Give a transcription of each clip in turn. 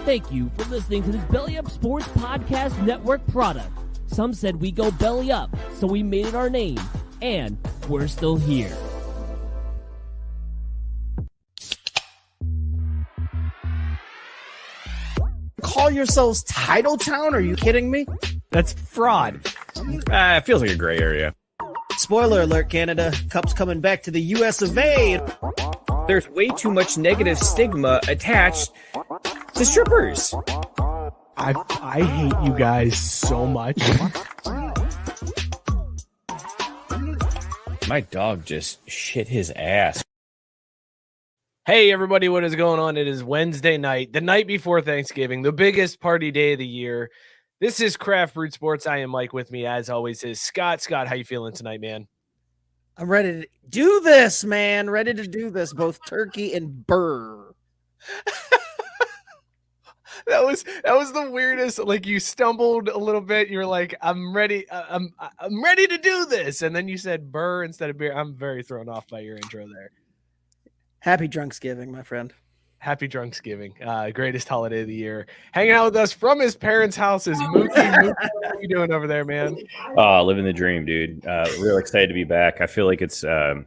Thank you for listening to this Belly Up Sports Podcast Network product. Some said we go belly up, so we made it our name, and we're still here. Call yourselves Title Town? Are you kidding me? That's fraud. It feels like a gray area. Spoiler alert, Canada. Cup's coming back to the US of A. There's way too much negative stigma attached to strippers. I hate you guys so much. My dog just shit his ass. Hey, everybody, what is going on? It is Wednesday night, the night before Thanksgiving, the biggest party day of the year. This is Craft Brewed Sports. I am Mike. With me, as always, is Scott. Scott, how you feeling tonight, man? I'm ready to do this, man. Ready to do this, both turkey and burr. That was the weirdest. Like, you stumbled a little bit. You were like, "I'm ready. I'm ready to do this," and then you said burr instead of beer. I'm very thrown off by your intro there. Happy Drunksgiving, my friend. Happy Drunksgiving. Greatest holiday of the year. Hanging out with us from his parents' house is Mookie. Mookie, what are you doing over there, man? Living the dream, dude. Real excited to be back. I feel like it's gonna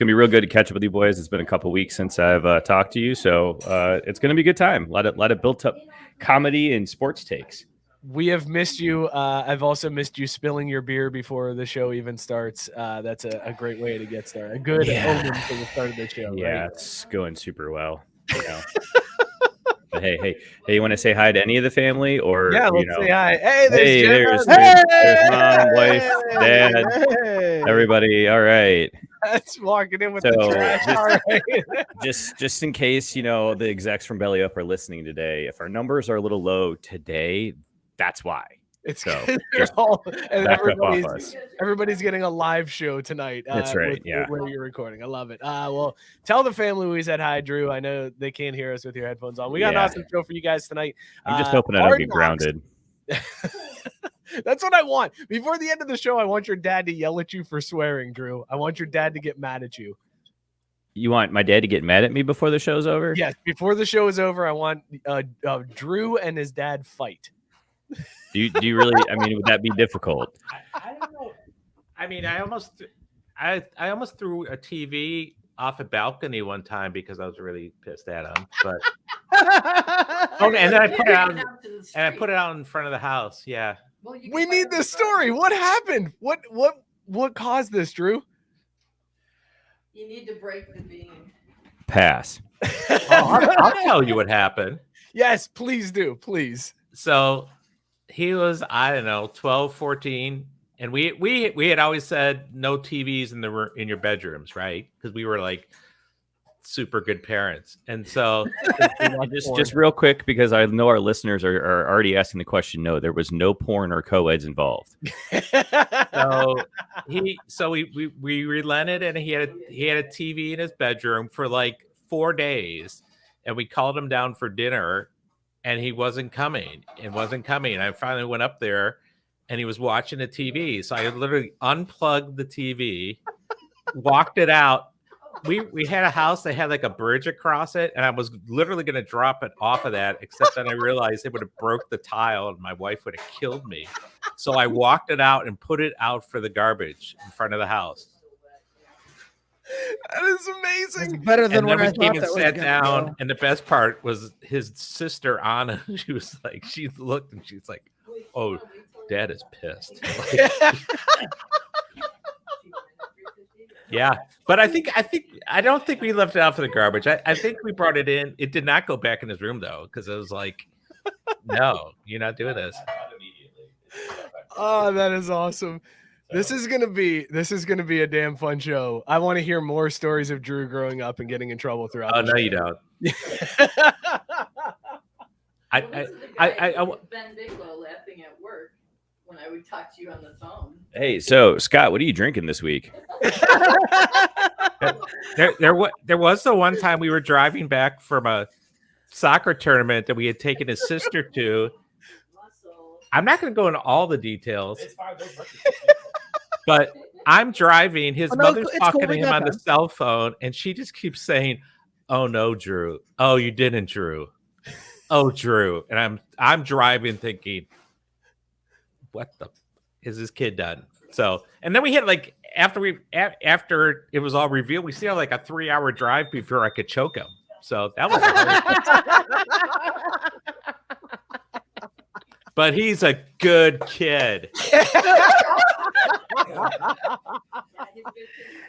be real good to catch up with you boys. It's been a couple weeks since I've talked to you, so it's gonna be a good time. Let it build up comedy and sports takes. We have missed you. I've also missed you spilling your beer before the show even starts. That's a great way to get started. A good omen for the start of the show. Yeah, right? It's going super well. You know. But hey, you want to say hi to any of the family, or let's say hi. Hey, there's mom, wife, dad, everybody. All right. That's walking in with the trash. All right. just in case the execs from Belly Up are listening today, if our numbers are a little low today, that's why. It's so and everybody's getting a live show tonight. That's right. Where you're recording. I love it. Well, tell the family we said hi, Drew. I know they can't hear us with your headphones on. We got an awesome show for you guys tonight. I'm just hoping I don't get grounded. That's what I want. Before the end of the show, I want your dad to yell at you for swearing, Drew. I want your dad to get mad at you. You want my dad to get mad at me before the show's over? Yes. Before the show is over, I want Drew and his dad fight. Do you really? I mean, would that be difficult? I don't know. I mean, I almost threw a TV off a balcony one time because I was really pissed at him. But and then I put it out in front of the house. Yeah. Well, we need this story. What happened? What caused this, Drew? You need to break the beam. Pass. I'll tell you what happened. Yes, please do. Please. So he was, I don't know, 12, 14. And we had always said no TVs in your bedrooms, right? Because we were like super good parents. And so just real quick, because I know our listeners are already asking the question. No, there was no porn or co-eds involved. So we relented, and he had a TV in his bedroom for like 4 days, and we called him down for dinner. And he wasn't coming. I finally went up there, and he was watching the TV. So I literally unplugged the TV, walked it out. We had a house that had like a bridge across it, and I was literally going to drop it off of that, except then I realized it would have broke the tile, and my wife would have killed me. So I walked it out and put it out for the garbage in front of the house. That is amazing. It's better than when I came and thought sat down. And the best part was his sister Anna. She looked and she's like, "Oh, Dad is pissed." Yeah, but I don't think we left it out for the garbage. I think we brought it in. It did not go back in his room though, because it was like, "No, you're not doing this." Oh, that is awesome. This is gonna be a damn fun show. I want to hear more stories of Drew growing up and getting in trouble throughout. Oh, no, you don't. Ben Bigelow laughing at work when I would talk to you on the phone. Hey, so Scott, what are you drinking this week? There was the one time we were driving back from a soccer tournament that we had taken his sister to. I'm not going to go into all the details. But I'm driving. His mother's talking to him on the cell phone, and she just keeps saying, "Oh no, Drew. Oh, you didn't, Drew." Oh, Drew, and I'm driving thinking, what the is this kid done? So, and then we had like after it was all revealed, we still had like a 3-hour drive before I could choke him. So that was but he's a good kid.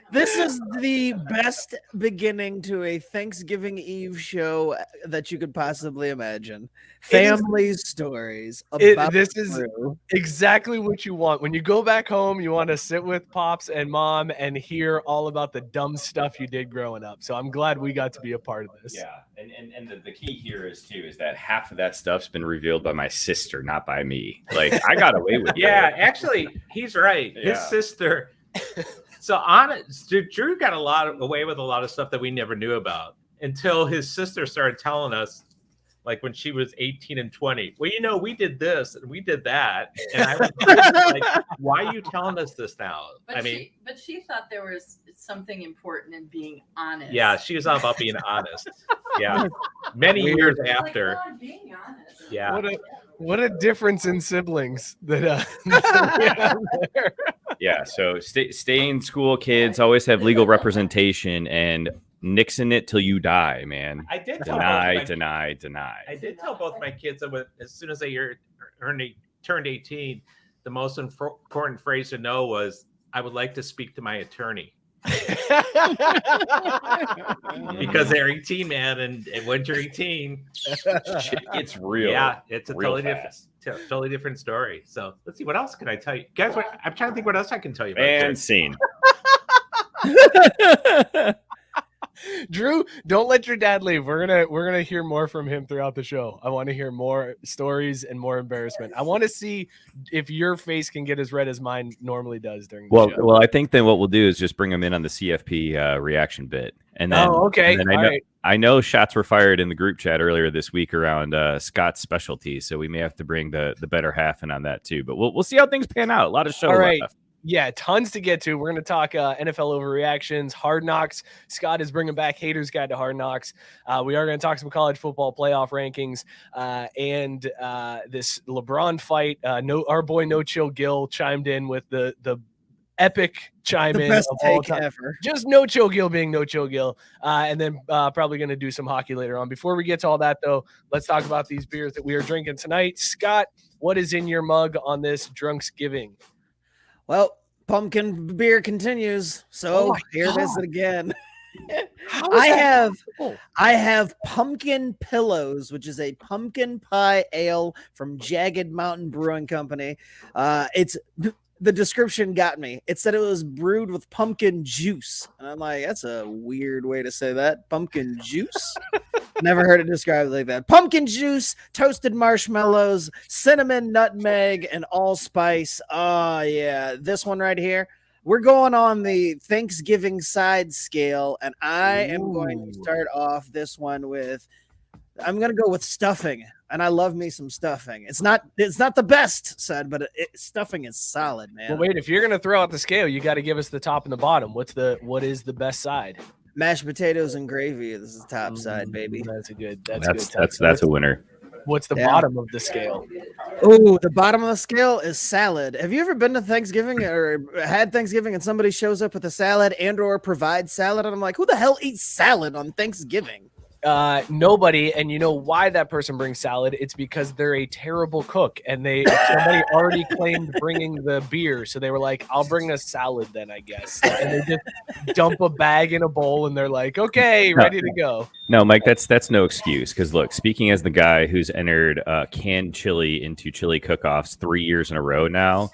This is the best beginning to a Thanksgiving Eve show that you could possibly imagine. Family stories about This is Drew. exactly what you want. When you go back home, you want to sit with Pops and Mom and hear all about the dumb stuff you did growing up. So I'm glad we got to be a part of this. Yeah, and the key here is that half of that stuff's been revealed by my sister, not by me. Like I got away with it. Yeah, actually, he's right. His sister. So Drew got away with a lot of stuff that we never knew about until his sister started telling us, like when she was 18 and 20. Well, we did this and we did that, and I was like, "Why are you telling us this now?" But she thought there was something important in being honest. Yeah, she was all about being honest. Yeah, many years after. Like, God, being honest. Yeah. What a difference in siblings that there. Yeah, so stay in school, kids. Always have legal representation and nixing it till you die, man. I did deny. I did tell both my kids that as soon as they turned 18, the most important phrase to know was, "I would like to speak to my attorney." Because they're 18, man, and when you're 18, Shit gets real. Yeah, it's a real totally different story. So let's see, what else can I tell you guys? I'm trying to think what else I can tell you about. And scene. Drew, don't let your dad leave. We're gonna hear more from him throughout the show. I want to hear more stories and more embarrassment. I want to see if your face can get as red as mine normally does during the show. Well, I think then what we'll do is just bring him in on the CFP reaction bit, and then I know shots were fired in the group chat earlier this week around Scott's specialty, so we may have to bring the better half in on that too. But we'll see how things pan out. A lot of show left. Yeah, tons to get to. We're going to talk NFL overreactions, Hard Knocks. Scott is bringing back Haters Guide to Hard Knocks. We are going to talk some college football playoff rankings and this LeBron fight. Our boy No Chill Gil chimed in with the epic chime in best of all take time. ever. Just No Chill Gil being No Chill Gil. And then probably going to do some hockey later on. Before we get to all that, though, let's talk about these beers that we are drinking tonight. Scott, what is in your mug on this Drunksgiving? Well, pumpkin beer continues. So here it is again. I have pumpkin pillows, which is a pumpkin pie ale from Jagged Mountain Brewing Company. The description got me. It said it was brewed with pumpkin juice. And I'm like, that's a weird way to say that. Pumpkin juice? Never heard it described like that. Pumpkin juice, toasted marshmallows, cinnamon, nutmeg, and allspice. Oh, yeah. This one right here. We're going on the Thanksgiving side scale, and I am going to start off this one with, I'm going to go with stuffing, and I love me some stuffing. It's not the best side, but stuffing is solid, man. Well, wait, if you're going to throw out the scale, you got to give us the top and the bottom. What is the best side? Mashed potatoes and gravy. This is the top side, baby. That's good. That's a winner. What's the bottom of the scale? Oh, the bottom of the scale is salad. Have you ever been to Thanksgiving or had Thanksgiving and somebody shows up with a salad and or provides salad? And I'm like, who the hell eats salad on Thanksgiving? Nobody. And you know why that person brings salad? It's because they're a terrible cook, and somebody already claimed bringing the beer, so they were like, I'll bring a salad then, I guess. And they just dump a bag in a bowl, and they're like, okay, ready to go. No, Mike, that's no excuse. Because look, speaking as the guy who's entered canned chili into chili cook-offs 3 years in a row now,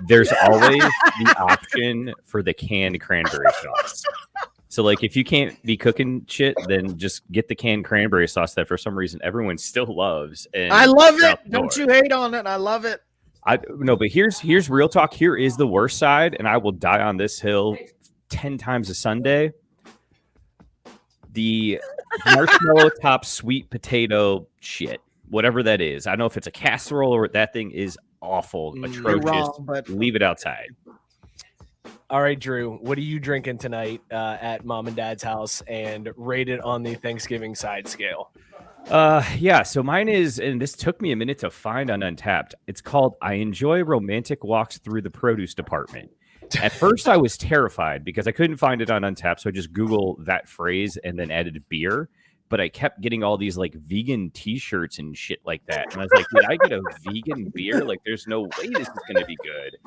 there's always the option for the canned cranberry sauce. So, like, if you can't be cooking shit, then just get the canned cranberry sauce that for some reason everyone still loves. And I love it. Don't you hate on it? I love it. No, but here's real talk. Here is the worst side, and I will die on this hill 10 times a Sunday. The marshmallow top sweet potato shit, whatever that is. I don't know if it's a casserole or that thing is awful, atrocious. You're wrong, but leave it outside. All right, Drew, what are you drinking tonight at Mom and Dad's house and rate it on the Thanksgiving side scale? Yeah, so mine is, and this took me a minute to find on Untapped. It's called I Enjoy Romantic Walks Through the Produce Department. At first, I was terrified because I couldn't find it on Untapped, so I just Googled that phrase and then added beer. But I kept getting all these like vegan T-shirts and shit like that, and I was like, "Did I get a vegan beer? Like, there's no way this is going to be good."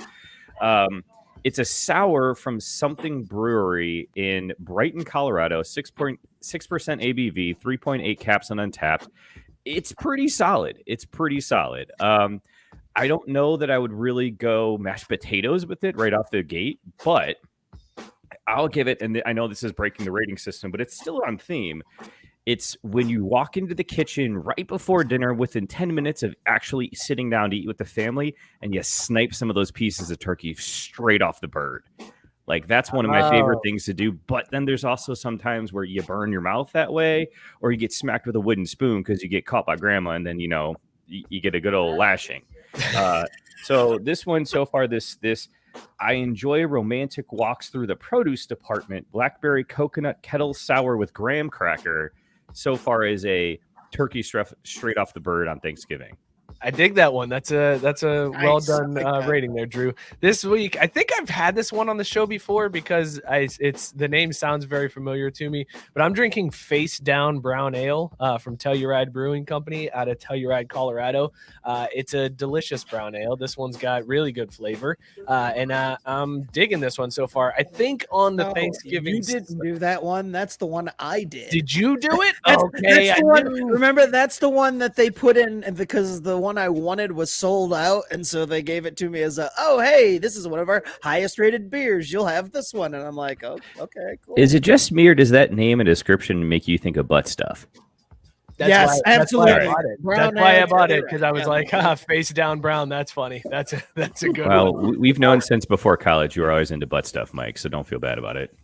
It's a sour from something brewery in Brighton, Colorado. 6.6% ABV, 3.8 caps on Untapped. It's pretty solid. I don't know that I would really go mashed potatoes with it right off the gate, but I'll give it, and I know this is breaking the rating system, but it's still on theme. It's when you walk into the kitchen right before dinner within 10 minutes of actually sitting down to eat with the family, and you snipe some of those pieces of turkey straight off the bird. Like, that's one of my favorite things to do. But then there's also sometimes where you burn your mouth that way, or you get smacked with a wooden spoon because you get caught by grandma, and then, you get a good old lashing. So this one so far, this I enjoy romantic walks through the produce department. Blackberry coconut kettle sour with graham cracker. So far as a turkey straight off the bird on Thanksgiving. I dig that one. That's a well done rating there, Drew. This week, I think I've had this one on the show before because the name sounds very familiar to me. But I'm drinking Face Down Brown Ale from Telluride Brewing Company out of Telluride, Colorado. It's a delicious brown ale. This one's got really good flavor, and I'm digging this one so far. I think on the Thanksgiving, you didn't do that one. That's the one I did. Did you do it? Okay, that's the one. Remember, that's the one that they put in because the one I wanted was sold out, and so they gave it to me as hey, this is one of our highest rated beers, you'll have this one. And I'm like, oh, okay, cool. Is it just me, or does that name and description make you think of butt stuff? Yes, absolutely. That's why I bought it, because I was like, Face Down Brown, that's funny. That's a good one. Well, we've known since before college you were always into butt stuff, Mike, so don't feel bad about it.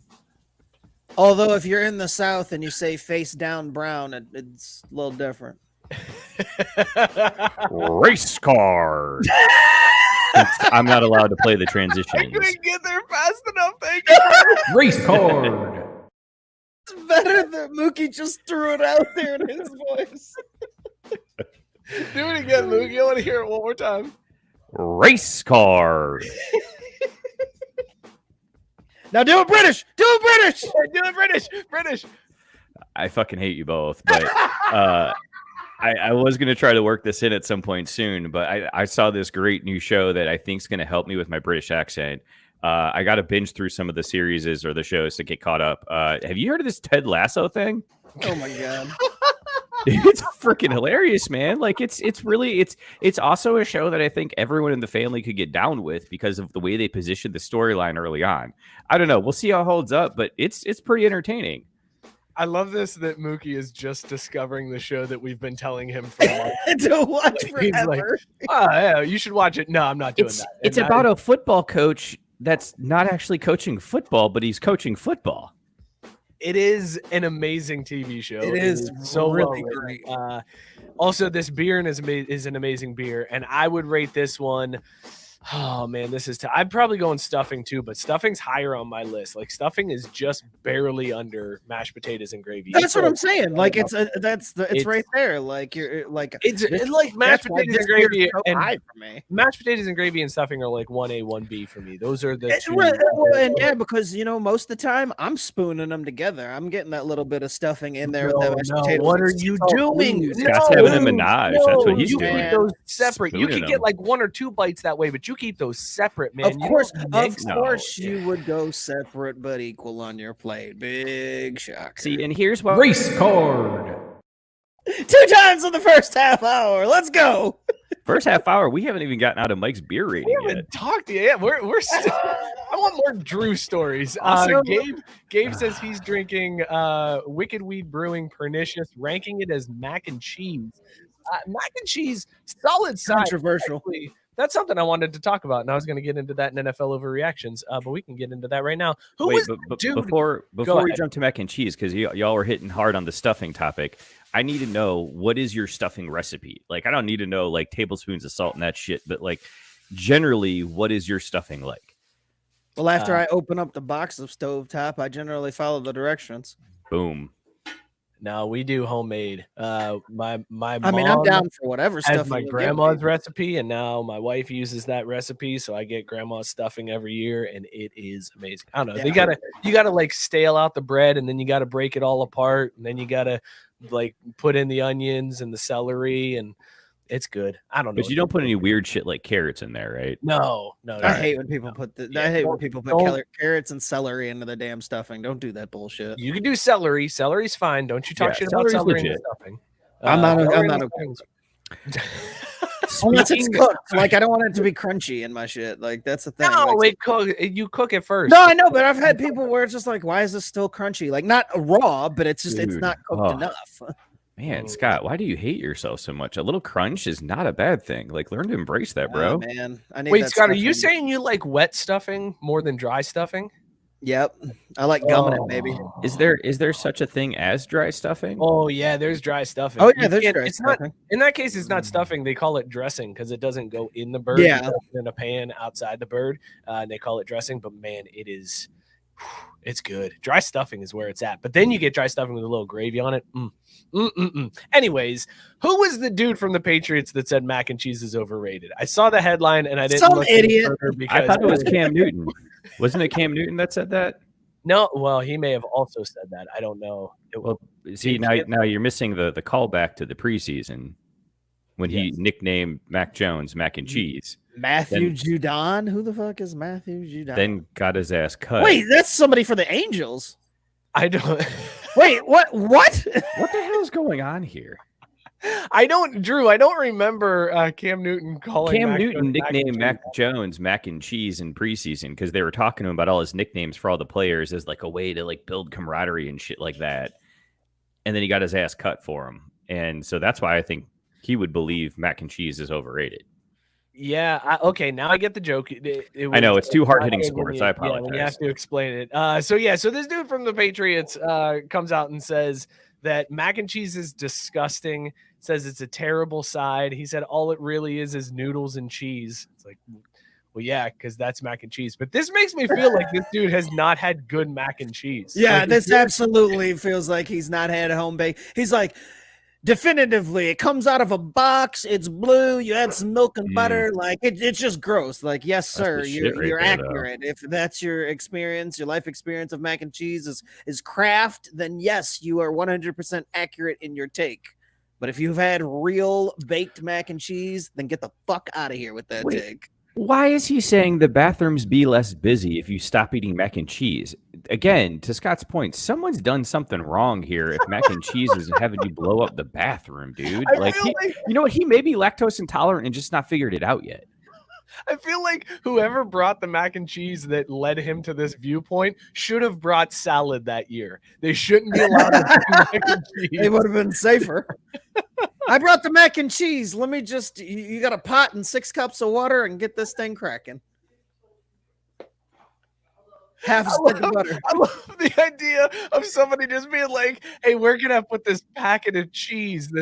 Although if you're in the South and you say Face Down Brown, it's a little different. Race car. I'm not allowed to play the transitions. I couldn't get there fast enough. Thank you. Race card. It's better that Mookie just threw it out there in his voice. Do it again, Mookie. I want to hear it one more time. Race car. Now do it British. Do it British. I fucking hate you both, but I was going to try to work this in at some point soon, but I saw this great new show that I think is going to help me with my British accent. I got to binge through some of the series or the shows to get caught up. Have you heard of this Ted Lasso thing? Oh my God. It's freaking hilarious, man. Like it's also a show that I think everyone in the family could get down with because of the way they positioned the storyline early on. I don't know. We'll see how it holds up, but it's pretty entertaining. I love this that Mookie is just discovering the show that we've been telling him for months. To watch forever. He's like, yeah, you should watch it. No, I'm not doing that. It's about a football coach that's not actually coaching football, but he's coaching football. It is an amazing TV show. It is so really well great. Also, this beer is an amazing beer, and I would rate this one. Oh man, this is. I'm probably going stuffing too, but stuffing's higher on my list. Like stuffing is just barely under mashed potatoes and gravy. That's what I'm saying. Like it's right there. Like you're like it's like mashed potatoes and gravy so high for me. Mashed potatoes and gravy and stuffing are like 1A, 1B for me. Those are the two. And yeah, because most of the time I'm spooning them together. I'm getting that little bit of stuffing in there with that mashed potatoes. What are you doing? Scott's having a menage. That's what he's doing. Keep those separate. You can get like 1 or 2 bites that way, but you keep those separate, man. Of course, you would go separate but equal on your plate. Big shock. See, and here's what Race card. 2 times in the first half hour. Let's go. First half hour, we haven't even gotten out of Mike's beer rating We yet. haven't talked to you yet. We're still. I want more Drew stories. Gabe says he's drinking Wicked Weed Brewing Pernicious, ranking it as mac and cheese. Mac and cheese, solid side. Controversial. Actually, that's something I wanted to talk about, and I was going to get into that in NFL overreactions, but we can get into that right now. Before we jump to mac and cheese, because y'all were hitting hard on the stuffing topic, I need to know, what is your stuffing recipe? Like, I don't need to know like tablespoons of salt and that shit, but like generally, what is your stuffing like? Well, after I open up the box of stovetop, I generally follow the directions. Boom. No, we do homemade. My mom I'm down for whatever has stuff my you give grandma's me. recipe, and now my wife uses that recipe, so I get grandma's stuffing every year, and it is amazing. I don't know. Yeah. You gotta like stale out the bread, and then you gotta break it all apart, and then you gotta like put in the onions and the celery, and it's good. I don't know. But you don't put any weird shit like carrots in there, right? No. I hate when people put don't- carrots and celery into the damn stuffing. Don't do that bullshit. You can do celery. Celery's fine. Don't you talk Yeah, shit about celery's celery and legit. stuffing. I'm not celery okay. and stuffing's- Unless it's cooked. Like, I don't want it to be crunchy in my shit. Like, that's the thing. No, Like, you cook it first. no, I know, but I've had people where it's just like, why is this still crunchy? Like, not raw, but it's just it's Dude, not cooked enough. Man, Scott, why do you hate yourself so much? A little crunch is not a bad thing. Like, learn to embrace that, bro. Oh, man, I need Wait, that Scott, are you stuffing. saying you like wet stuffing more than dry stuffing? Yep, I like gumming it, baby. Is there such a thing as dry stuffing? Oh yeah, there's dry stuffing. Oh yeah, You there's can't- dry it's not stuffing. in that case. It's not stuffing. They call it dressing because it doesn't go in the bird. Yeah. It goes in a pan outside the bird. And they call it dressing. But man, it is. It's good. Dry stuffing is where it's at. But then you get dry stuffing with a little gravy on it. Anyways, who was the dude from the Patriots that said mac and cheese is overrated? I saw the headline and I didn't. Some look any idiot. further I because thought it was Cam Newton. Wasn't it Cam Newton that said that? No, well, he may have also said that. I don't know. Well, see, now you're missing the callback to the preseason when he nicknamed Mac Jones Mac and Cheese. Matthew Judon? Who the fuck is Matthew Judon? Then got his ass cut. Wait, that's somebody for the Angels. I don't. Wait, what? What? What the hell's going on here? Drew. I don't remember Cam Newton calling Cam Mac Newton Jones Mac and nicknamed Cheese. Mac Jones Mac and Cheese in preseason because they were talking to him about all his nicknames for all the players as like a way to like build camaraderie and shit like that. And then he got his ass cut for him. And so that's why I think he would believe mac and cheese is overrated. Yeah. Okay. Now I get the joke. I know it's too hard-hitting when sports. you- I Yeah, when you have apologize. to explain it. So this dude from the Patriots comes out and says that mac and cheese is disgusting. Says it's a terrible side. He said all it really is noodles and cheese. It's like, well, yeah, because that's mac and cheese. But this makes me feel like this dude has not had good mac and cheese. Yeah, Like, this absolutely feels like he's not had a home bake. He's like, definitively, it comes out of a box. It's blue. You add some milk and butter. Like it's just gross. Like, yes, sir, the shit right you're there, though. accurate. If that's your experience, your life experience of mac and cheese is craft, then yes, you are 100% accurate in your take. But if you've had real baked mac and cheese, then get the fuck out of here with that take. Why is he saying the bathrooms be less busy if you stop eating mac and cheese? Again, to Scott's point, someone's done something wrong here if mac and cheese is having you blow up the bathroom, dude. Like, you know what? He may be lactose intolerant and just not figured it out yet. I feel like whoever brought the mac and cheese that led him to this viewpoint should have brought salad that year. They shouldn't be allowed to do mac and cheese. They would have been safer. I brought the mac and cheese. Let me just, you got a pot and 6 cups of water and get this thing cracking. Half a stick of butter. I love the idea of somebody just being like, hey, where can I put this packet of cheese?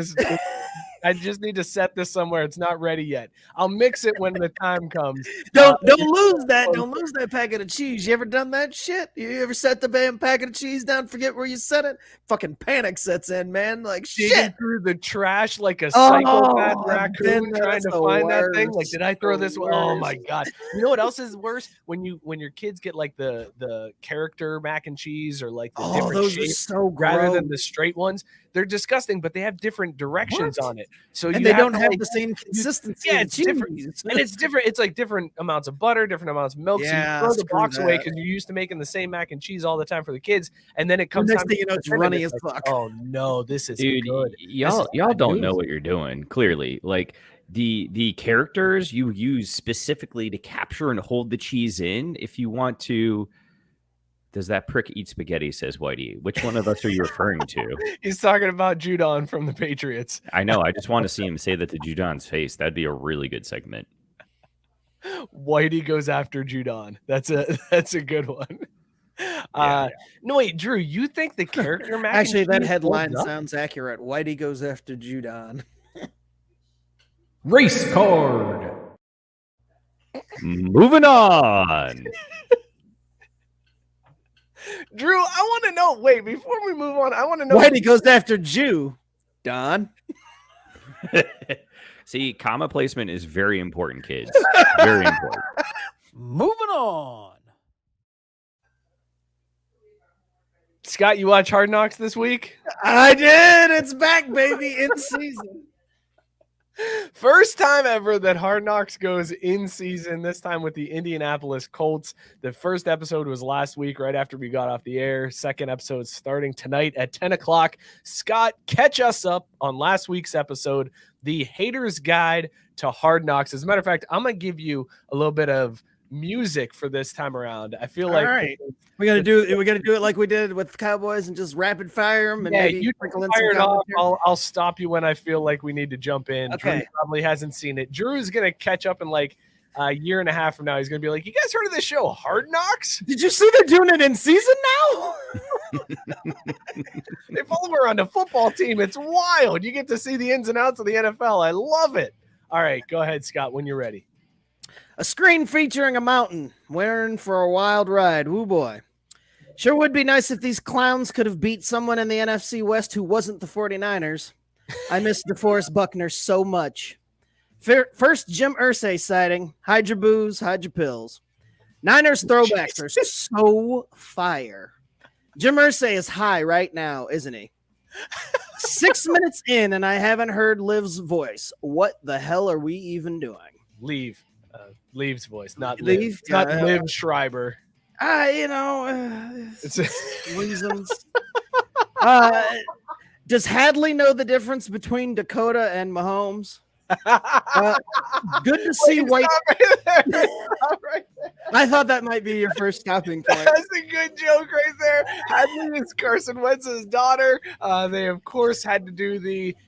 I just need to set this somewhere. It's not ready yet. I'll mix it when the time comes. Don't lose that. Don't lose that packet of cheese. You ever done that shit? You ever set the damn packet of cheese down, forget where you set it? Fucking panic sets in, man. Like Digging shit. through the trash like a psychopath raccoon that's trying to the find that thing. Like, worst. did I throw this one? Oh my Worst. god! You know what else is worse? When your kids get like the character mac and cheese or like the Oh, different those are shapes so rather gross. than the straight ones. They're disgusting, but they have different directions What? on it. So And you they have don't to, have like, the same consistency. yeah, of it's different. cheese. and it's different. It's like different amounts of butter, different amounts of milk. Yeah, so you throw the screw box away that. because you're used to making the same mac and cheese all the time for the kids, and then it The comes next time thing to you know, it's put it in, runny it's as like, fuck. oh no, this is Dude, good. y'all don't know what you're doing. Clearly, like the characters you use specifically to capture and hold the cheese in. If you want to, does that prick eat spaghetti? Says Whitey. Which one of us are you referring to? He's talking about Judon from the Patriots. I know. I just want to see him say that to Judon's face. That'd be a really good segment. Whitey goes after Judon. That's a good one. No wait, Drew, you think the character mac and Actually, that cheese headline holds up? sounds accurate. Whitey goes after Judon. Race card. Drew, I want to know. Wait, before we move on, I want to know. Whitey goes after Jew. Don. See, comma placement is very important, kids. Very important. Moving on. Scott, you watch Hard Knocks this week? I did. It's back, baby. In season. First time ever that Hard Knocks goes in season, this time with the Indianapolis Colts. The first episode was last week, right after we got off the air. Second episode starting tonight at 10 o'clock. Scott, catch us up on last week's episode, The Hater's Guide to Hard Knocks. As a matter of fact, I'm going to give you a little bit of music for this time around. I feel like we gotta do it like we did with Cowboys and just rapid fire them and maybe you sprinkle in fire it some off. I'll stop you when I feel like we need to jump in. Okay. Drew probably hasn't seen it. Drew's gonna catch up in like a year and a half from now. He's gonna be like, "You guys heard of this show, Hard Knocks? Did you see they're doing it in season now?" They follow her on the football team. It's wild. You get to see the ins and outs of the NFL. I love it. All right, go ahead, Scott, when you're ready. A screen featuring a mountain wearing for a wild ride. Woo boy. Sure would be nice if these clowns could have beat someone in the NFC West who wasn't the 49ers. I miss DeForest Buckner so much. First Jim Irsay sighting. Hide your booze, hide your pills. Niners throwbacks are so fire. Jim Irsay is high right now, isn't he? 6 minutes in and I haven't heard Liv's voice. What the hell are we even doing? Leave's voice, not Leave? Liv. It's not Liv Schreiber. It's reasons. Does Hadley know the difference between Dakota and Mahomes? Good to see White. I thought that might be your first stopping point. That's a good joke right there. Hadley is Carson Wentz's daughter. They, of course, had to do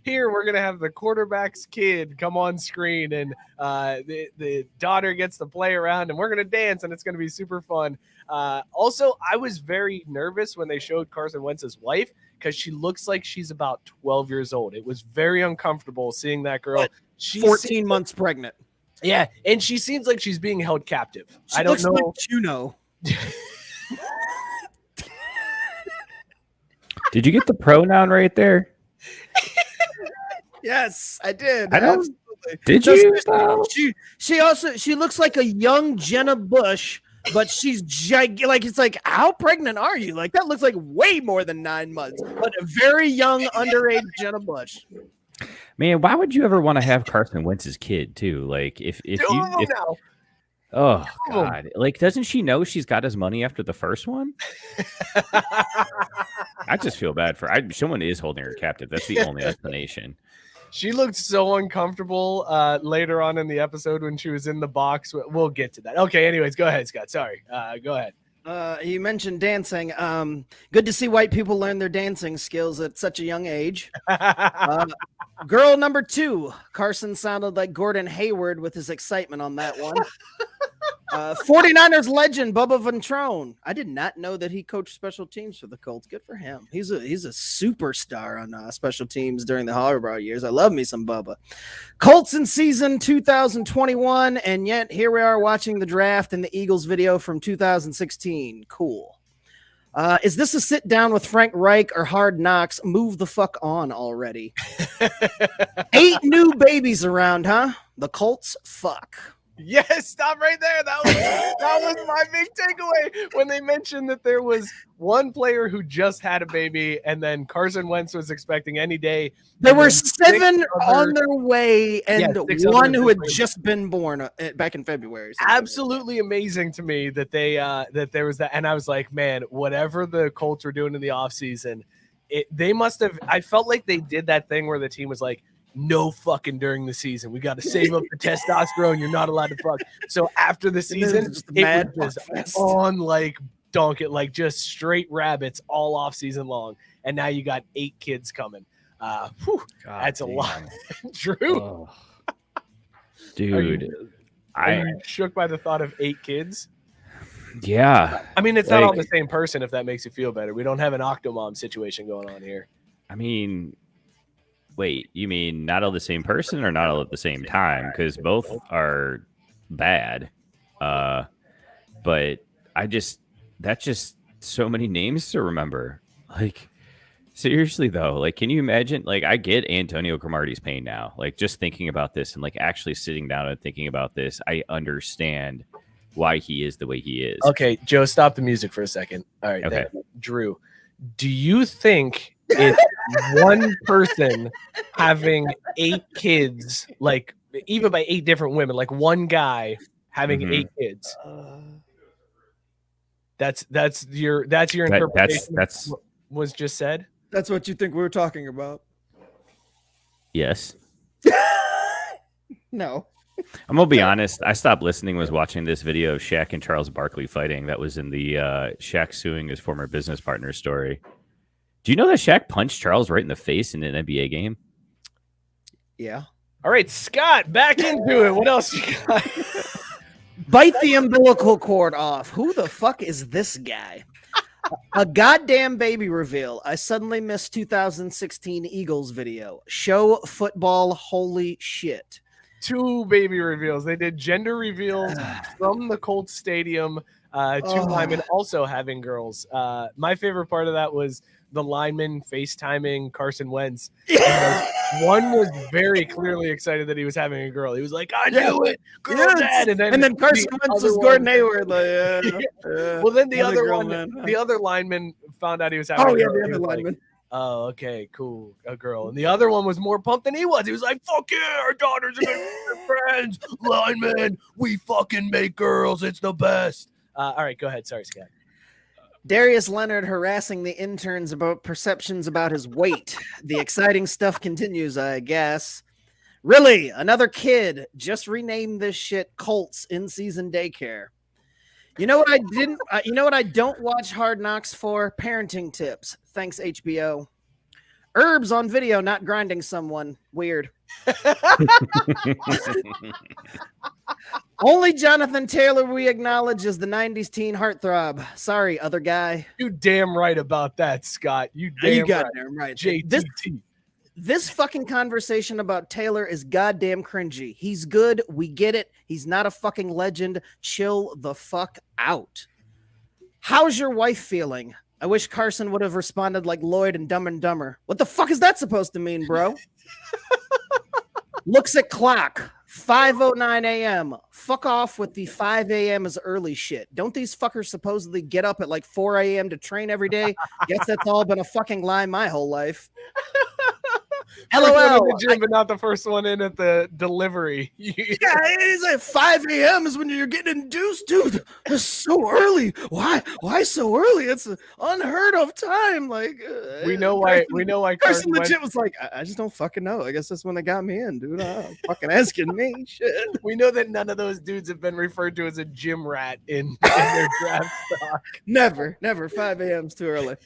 we're going to have the quarterback's kid come on screen, and the daughter gets to play around, and we're going to dance, and it's going to be super fun. Also, I was very nervous when they showed Carson Wentz's wife because she looks like she's about 12 years old. It was very uncomfortable seeing that girl. She's 14 months pregnant. Yeah, and she seems like she's being held captive. I don't know. Like Juno. Did you get the pronoun right there? Yes, I did. I don't. Absolutely. Did you? She looks like a young Jenna Bush, but she's like it's like, how pregnant are you? Like that looks like way more than 9 months, but a very young underage Jenna Bush. Man, why would you ever want to have Carson Wentz's kid too? Like oh God, like doesn't she know she's got his money after the first one? I just feel bad for someone is holding her captive. That's the only explanation. She looked so uncomfortable later on in the episode when she was in the box. We'll get to that. Okay, anyways, go ahead, Scott. Sorry. Go ahead. You mentioned dancing. Good to see white people learn their dancing skills at such a young age. Girl number 2. Carson sounded like Gordon Hayward with his excitement on that one. 49ers legend Bubba Ventrone. I did not know that he coached special teams for the Colts. Good for him. He's a superstar on special teams during the Harbaugh years. I love me some Bubba. Colts in season 2021, and yet here we are watching the draft and the Eagles video from 2016. Cool. Is this a sit down with Frank Reich or Hard Knocks? Move the fuck on already. 8 new babies around, huh? The Colts fuck. Yes, stop right there. That was my big takeaway when they mentioned that there was one player who just had a baby, and then Carson Wentz was expecting any day. There were 7 on their way, and one who had just been born back in February. Absolutely amazing to me that that there was that, and I was like, man, whatever the Colts were doing in the offseason, they must have. I felt like they did that thing where the team was like, no fucking during the season. We got to save up the testosterone. You're not allowed to fuck. So after the season, it was just on like dunk it, like just straight rabbits all off season long. And now you got 8 kids coming. That's a lot. Drew. Oh. Dude. Are you shook by the thought of 8 kids? Yeah. I mean, it's not all the same person, if that makes you feel better. We don't have an Octomom situation going on here. I mean, wait, you mean not all the same person or not all at the same time? Because both are bad. But that's just so many names to remember. Like, seriously though, like, can you imagine? Like, I get Antonio Cromartie's pain now. Like, just thinking about this and like actually sitting down and thinking about this, I understand why he is the way he is. Okay, Joe, stop the music for a second. All right, Okay. Drew, do you think it's one person having 8 kids, like even by 8 different women, like one guy having 8 kids? That's your interpretation. That's of what was just said. That's what you think we were talking about? yes. No. I'm gonna be honest. I stopped listening. Was watching this video of Shaq and Charles Barkley fighting. That was in the Shaq suing his former business partner story. Do you know that Shaq punched Charles right in the face in an NBA game? Yeah. All right, Scott, back into it. What else you got? Bite the umbilical cord off. Who the fuck is this guy? A goddamn baby reveal. I suddenly missed 2016 Eagles video. Show football. Holy shit. 2 baby reveals. They did gender reveals from the Colts stadium. 2 linemen also having girls. My favorite part of that was the lineman FaceTiming Carson Wentz. One was very clearly excited that he was having a girl. He was like, I knew it. Girl, dad. And then Carson Wentz was Gordon Hayward. Like, well, then the other girl, one, man. the other lineman found out he was having a girl. the He other was like, lineman. oh, okay, cool, a girl. And the other one was more pumped than he was. He was like, fuck yeah, our daughters are gonna be friends. Linemen, we fucking make girls. It's the best. All right, go ahead. Sorry, Scott. Darius Leonard harassing the interns about perceptions about his weight. The exciting stuff continues, I guess. Really? Another kid? Just rename this shit Colts in-season daycare. You know what I didn't? You know what I don't watch Hard Knocks for? Parenting tips. Thanks, HBO. Herbs on video, not grinding someone. Weird. Only Jonathan Taylor we acknowledge as the 90s teen heartthrob. Sorry, other guy. You damn right about that, Scott. You damn got right. damn right. JTT. This fucking conversation about Taylor is goddamn cringy. He's good. We get it. He's not a fucking legend. Chill the fuck out. How's your wife feeling? I wish Carson would have responded like Lloyd in Dumb and Dumber. What the fuck is that supposed to mean, bro? Looks at clock. 5:09 a.m. Fuck off with the 5 a.m. is early shit. Don't these fuckers supposedly get up at like 4 a.m. to train every day? Guess that's all been a fucking lie my whole life. LOL. The gym, but not the first one in at the delivery. Yeah, it's like 5 a.m. is when you're getting induced, dude. It's so early. Why so early? It's an unheard of time. Like we know why. We know why. Carson legit was like, I just don't fucking know. I guess that's when they got me in, dude. Fucking asking me. Shit. We know that none of those dudes have been referred to as a gym rat in their draft stock. Never. 5 a.m. is too early.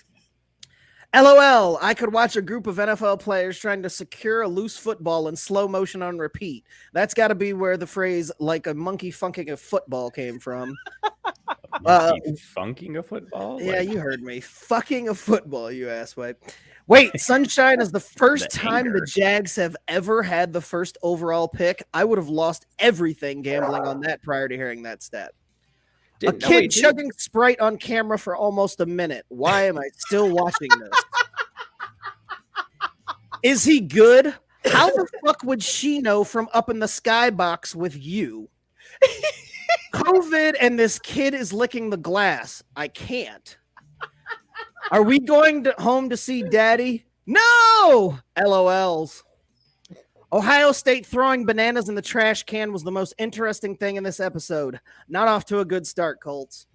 LOL, I could watch a group of NFL players trying to secure a loose football in slow motion on repeat. That's got to be where the phrase like a monkey funking a football came from. Funking a football? Yeah, you heard me. Fucking a football, you asswipe. Wait, Sunshine is the first time the Jags have ever had the first overall pick. I would have lost everything gambling on that prior to hearing that stat. A kid chugging Sprite on camera for almost a minute. Why am I still watching this? Is he good? How the fuck would she know from up in the skybox with you? COVID and this kid is licking the glass. I can't. Are we going home to see daddy? No! LOLs. Ohio State throwing bananas in the trash can was the most interesting thing in this episode. Not off to a good start, Colts.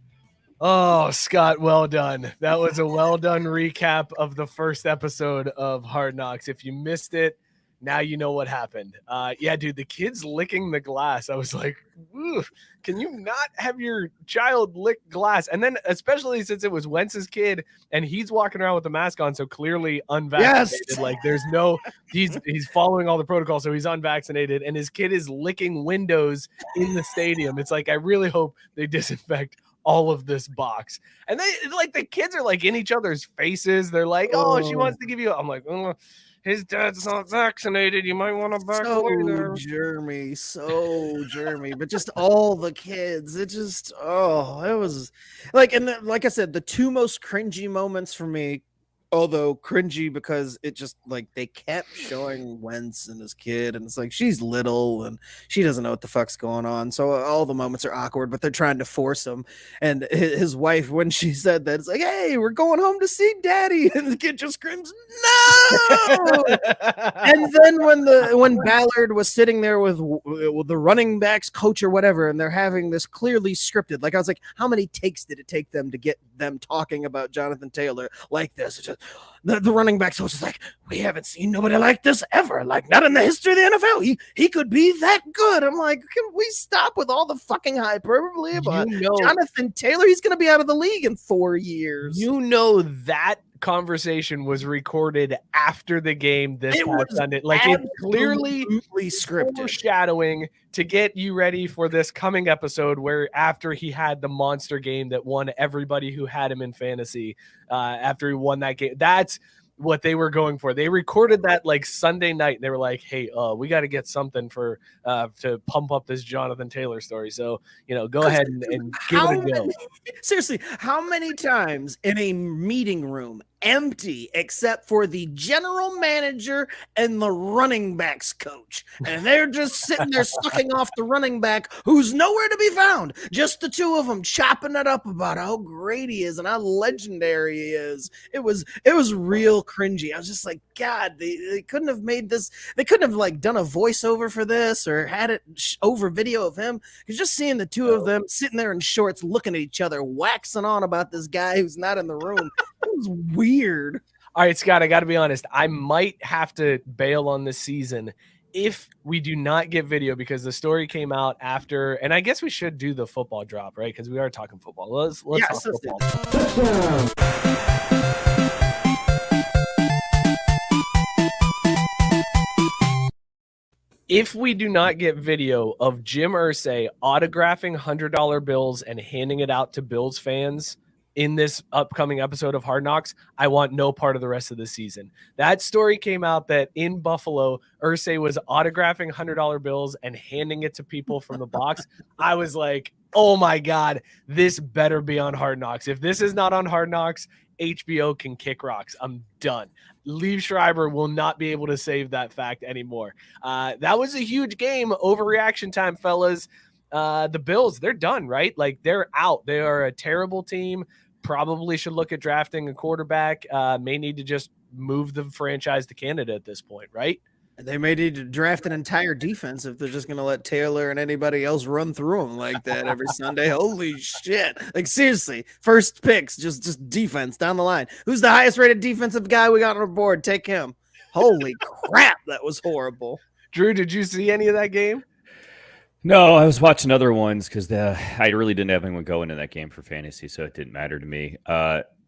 Oh, Scott, well done. That was a well done recap of the first episode of Hard Knocks. If you missed it, now you know what happened. Yeah, dude, the kid's licking the glass. I was like, can you not have your child lick glass? And then especially since it was Wentz's kid and he's walking around with the mask on, so clearly unvaccinated. Yes. Like there's no, he's following all the protocols, so he's unvaccinated, and his kid is licking windows in the stadium. It's like, I really hope they disinfect all of this box. And they like the kids are like in each other's faces. They're like, oh, she wants to give you. I'm like, his dad's not vaccinated. You might want to back away there. So germy, but just all the kids. It just, it was like, and like I said, the two most cringy moments for me, although cringy because it just like they kept showing Wentz and his kid, and it's like she's little and she doesn't know what the fuck's going on, so all the moments are awkward, but they're trying to force him. And his wife, when she said that, it's like, hey, we're going home to see daddy, and the kid just screams no. And then when Ballard was sitting there with the running backs coach or whatever, and they're having this clearly scripted, like I was like, how many takes did it take them to get them talking about Jonathan Taylor like this? It's just, the running backs coach is like, we haven't seen nobody like this ever, like not in the history of the NFL. He could be that good. I'm like, can we stop with all the fucking hyperbole about Jonathan Taylor? He's going to be out of the league in 4 years. You know that conversation was recorded after the game this past Sunday. Like, it's clearly scripted, foreshadowing to get you ready for this coming episode, where after he had the monster game that won everybody who had him in fantasy, after he won that game, that's what they were going for. They recorded that like Sunday night, and they were like, hey, we got to get something for to pump up this Jonathan Taylor story. So, go ahead and give it a go. Seriously, how many times in a meeting room, empty except for the general manager and the running backs coach, and they're just sitting there sucking off the running back who's nowhere to be found, just the two of them chopping it up about how great he is and how legendary he is. It was real cringy. I was just like, God, they couldn't have made this, they couldn't have like done a voiceover for this or had it over video of him, because just seeing the two of them sitting there in shorts looking at each other waxing on about this guy who's not in the room, it was weird. All right, Scott, I got to be honest. I might have to bail on this season if we do not get video, because the story came out after, and I guess we should do the football drop, right? Because we are talking football. Let's talk football. If we do not get video of Jim Irsay autographing $100 bills and handing it out to Bills fans in this upcoming episode of Hard Knocks, I want no part of the rest of the season. That story came out that in Buffalo, Irsay was autographing $100 bills and handing it to people from the box. I was like, oh my God, this better be on Hard Knocks. If this is not on Hard Knocks, HBO can kick rocks. I'm done. Liev Schreiber will not be able to save that fact anymore. That was a huge game. Overreaction time, fellas. The Bills, they're done, right? Like, they're out. They are a terrible team. Probably should look at drafting a quarterback. May need to just move the franchise to Canada at this point, right? They may need to draft an entire defense if they're just going to let Taylor and anybody else run through them like that every Sunday. Holy shit. Like, seriously, first picks, just defense down the line. Who's the highest rated defensive guy we got on our board? Take him. Holy crap, that was horrible. Drew, did you see any of that game? No, I was watching other ones because I really didn't have anyone going in that game for fantasy, so it didn't matter to me.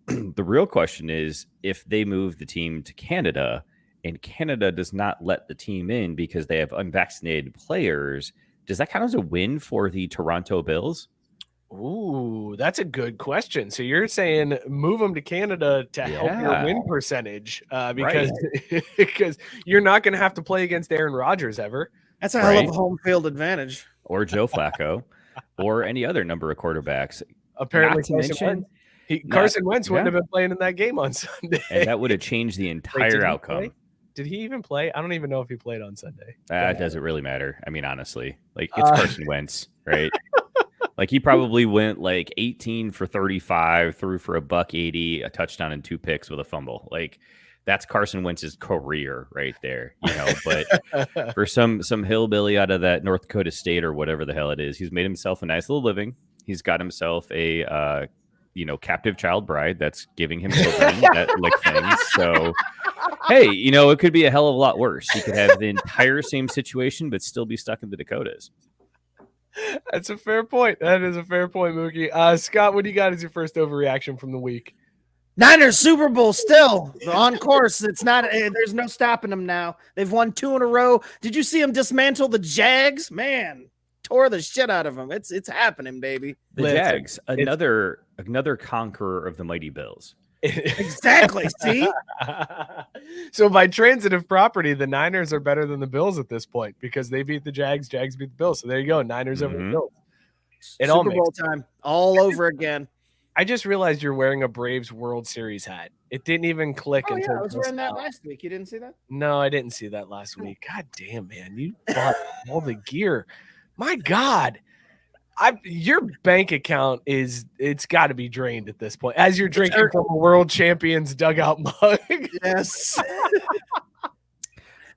The real question is, if they move the team to Canada and Canada does not let the team in because they have unvaccinated players, does that count as a win for the Toronto Bills? Ooh, that's a good question. So you're saying move them to Canada to help your win percentage, because you're not going to have to play against Aaron Rodgers ever. That's a hell of a home field advantage. Or Joe Flacco, or any other number of quarterbacks. Apparently, Carson Wentz wouldn't have been playing in that game on Sunday. And that would have changed the entire outcome. Did he even play? I don't even know if he played on Sunday. It doesn't really matter. I mean, honestly, like, it's Carson Wentz, right? Like, he probably went like 18 for 35, threw for $180, a touchdown and 2 picks with a fumble. Like, that's Carson Wentz's career right there, But for some hillbilly out of that North Dakota state or whatever the hell it is, he's made himself a nice little living. He's got himself a captive child bride that's giving him children that lick things. So, hey, it could be a hell of a lot worse. He could have the entire same situation, but still be stuck in the Dakotas. That's a fair point. That is a fair point, Mookie. Scott, what do you got as your first overreaction from the week? Niners Super Bowl still on course. It's not. There's no stopping them now. They've won 2 in a row. Did you see them dismantle the Jags? Man, tore the shit out of them. It's happening, baby. The Jags, another conqueror of the mighty Bills. Exactly. See? So by transitive property, the Niners are better than the Bills at this point because they beat the Jags beat the Bills. So there you go, Niners over the Bills. Super Bowl time all over again. I just realized you're wearing a Braves World Series hat. It didn't even click until I was wearing that last week. You didn't see that? No, I didn't see that last week. God damn, man. You bought all the gear. My God. Your bank account it's got to be drained at this point as you're drinking from a world champion's dugout mug. Yes.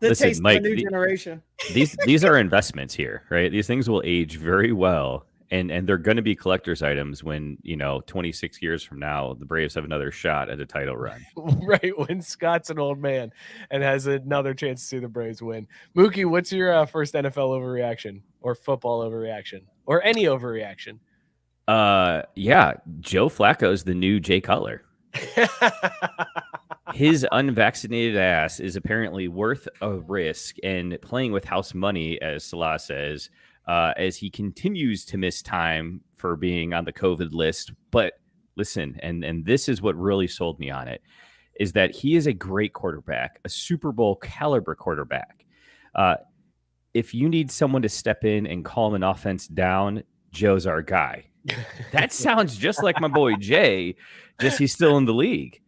Listen, Mike, new generation. These are investments here, right? These things will age very well. And they're going to be collector's items when, 26 years from now, the Braves have another shot at a title run. Right, when Scott's an old man and has another chance to see the Braves win. Mookie, what's your first NFL overreaction or football overreaction or any overreaction? Yeah, Joe Flacco's the new Jay Cutler. His unvaccinated ass is apparently worth a risk, and playing with house money, as Salah says, as he continues to miss time for being on the COVID list. But listen, and this is what really sold me on it, is that he is a great quarterback, a Super Bowl caliber quarterback. If you need someone to step in and calm an offense down, Joe's our guy. That sounds just like my boy Jay, just he's still in the league.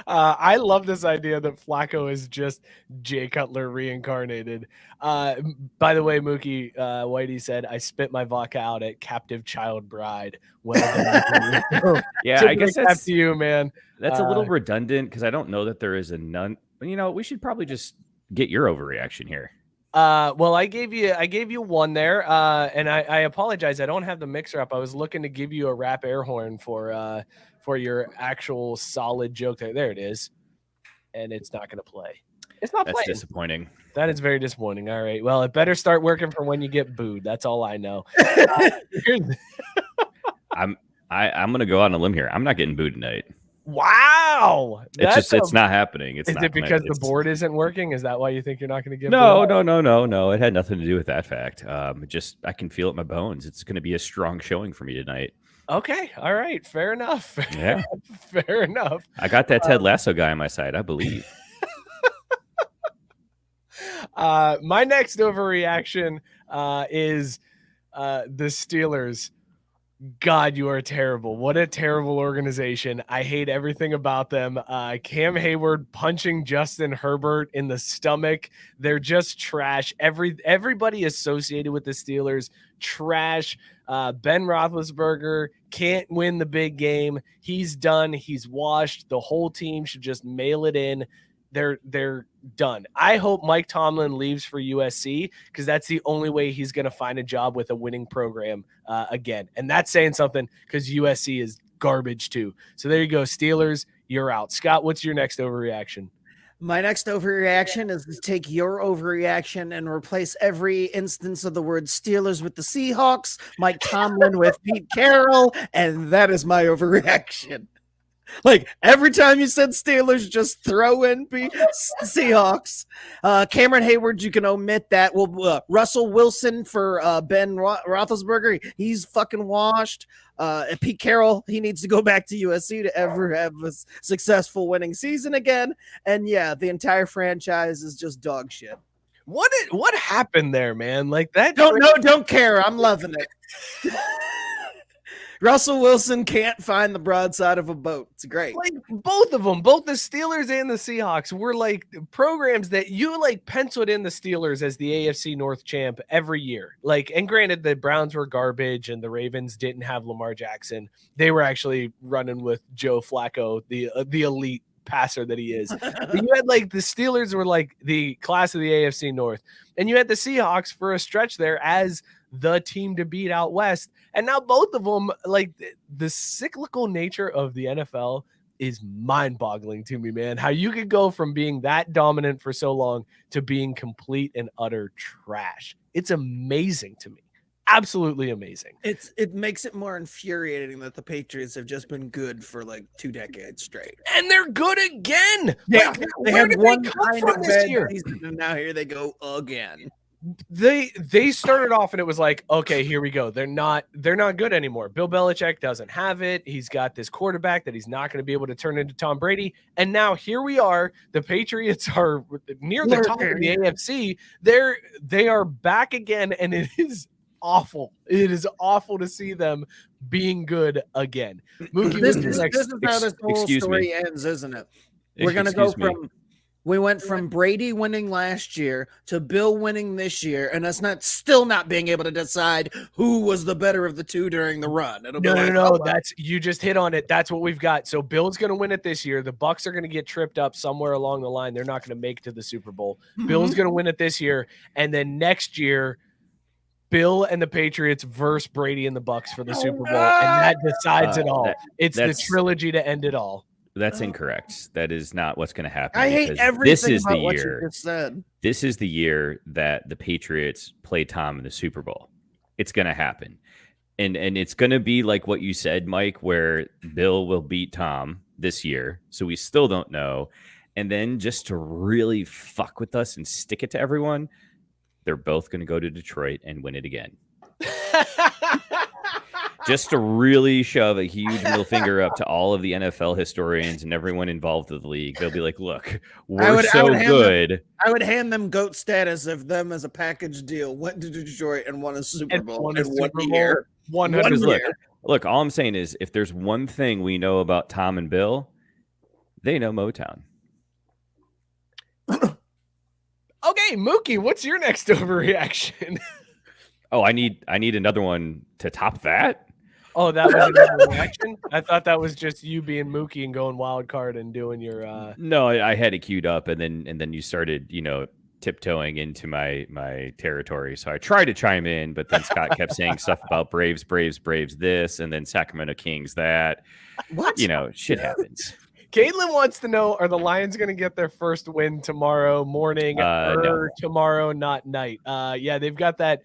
I love this idea that Flacco is just Jay Cutler reincarnated. By the way, Mookie, Whitey said, I spit my vodka out at Captive Child Bride. Well done. Yeah, I guess that's to you, man. That's a little redundant because I don't know that there is a none. But, we should probably just get your overreaction here. Well, I gave you one there, and I apologize. I don't have the mixer up. I was looking to give you a rap air horn for your actual solid joke. There it is, and it's not going to play. It's not playing. That's disappointing. That is very disappointing. All right. Well, it better start working for when you get booed. That's all I know. I'm going to go out on a limb here. I'm not getting booed tonight. Wow. It's not happening. Is it because the board isn't working? Is that why you think you're not going to get booed? No. It had nothing to do with that fact. I can feel it in my bones. It's going to be a strong showing for me tonight. Okay. All right. Fair enough. Yeah. Fair enough. I got that Ted Lasso guy on my side, I believe. My next overreaction is the Steelers. God, you are terrible. What a terrible organization. I hate everything about them. Cam Hayward punching Justin Herbert in the stomach. They're just trash. Everybody associated with the Steelers, trash. Ben Roethlisberger can't win the big game. He's done. He's washed. The whole team should just mail it in. They're done. I hope Mike Tomlin leaves for USC because that's the only way he's going to find a job with a winning program again. And that's saying something because USC is garbage too. So there you go. Steelers, you're out. Scott, what's your next overreaction? My next overreaction is to take your overreaction and replace every instance of the word Steelers with the Seahawks, Mike Tomlin with Pete Carroll, and that is my overreaction. Like every time you said Steelers, just throw in Seahawks. Cameron Hayward, you can omit that. Well, Russell Wilson for Ben Roethlisberger, he's fucking washed. Pete Carroll, he needs to go back to USC to ever have a successful winning season again. And yeah, the entire franchise is just dog shit. What happened there, man? Like that? Don't care. I'm loving it. Russell Wilson can't find the broadside of a boat. It's great. Like both of them, both the Steelers and the Seahawks were like programs that you like penciled in the Steelers as the AFC North champ every year. Like, and granted, the Browns were garbage and the Ravens didn't have Lamar Jackson. They were actually running with Joe Flacco, the elite passer that he is. But you had like the Steelers were like the class of the AFC North, and you had the Seahawks for a stretch there as the team to beat out west. And now both of them, like the cyclical nature of the NFL is mind-boggling to me, man. How you could go from being that dominant for so long to being complete and utter trash. It's amazing to me. Absolutely amazing. It makes it more infuriating that the Patriots have just been good for like 2 decades straight. And they're good again. Yeah, like, they had one come kind from of this bad year? season, and now here they go again. They started off and it was like, okay, here we go. They're not good anymore. Bill Belichick doesn't have it. He's got this quarterback that he's not going to be able to turn into Tom Brady. And now here we are. The Patriots are near the top of the AFC. They are back again, and it is awful. It is awful to see them being good again. Mookie, this is how this whole story ends, isn't it? We're going to go from we went from Brady winning last year to Bill winning this year, and us still not being able to decide who was the better of the two during the run. No. That's you just hit on it. That's what we've got. So Bill's going to win it this year. The Bucs are going to get tripped up somewhere along the line. They're not going to make it to the Super Bowl. Bill's going to win it this year, and then next year, Bill and the Patriots versus Brady and the Bucs for the Super Bowl, and that decides it all. It's the trilogy to end it all. That's incorrect. That is not what's going to happen. I hate everything about what you just said. This is the year that the Patriots play Tom in the Super Bowl. It's going to happen. And it's going to be like what you said, Mike, where Bill will beat Tom this year. So we still don't know. And then just to really fuck with us and stick it to everyone, they're both going to go to Detroit and win it again. Just to really shove a huge middle finger up to all of the NFL historians and everyone involved with the league. They'll be like, look, we're so good. I would hand them GOAT status if them as a package deal went to Detroit and won a Super Bowl in 1 year. 100. Look, all I'm saying is if there's one thing we know about Tom and Bill, they know Motown. Okay, Mookie, what's your next overreaction? Oh, I need another one to top that. Oh, that was another reaction? I thought that was just you being Mookie and going wild card and doing your No, I had it queued up and then you started, tiptoeing into my territory. So I tried to chime in, but then Scott kept saying stuff about Braves this, and then Sacramento Kings that. What? Shit happens. Caitlin wants to know, are the Lions going to get their first win tomorrow morning or no. tomorrow, not night? Yeah, they've got that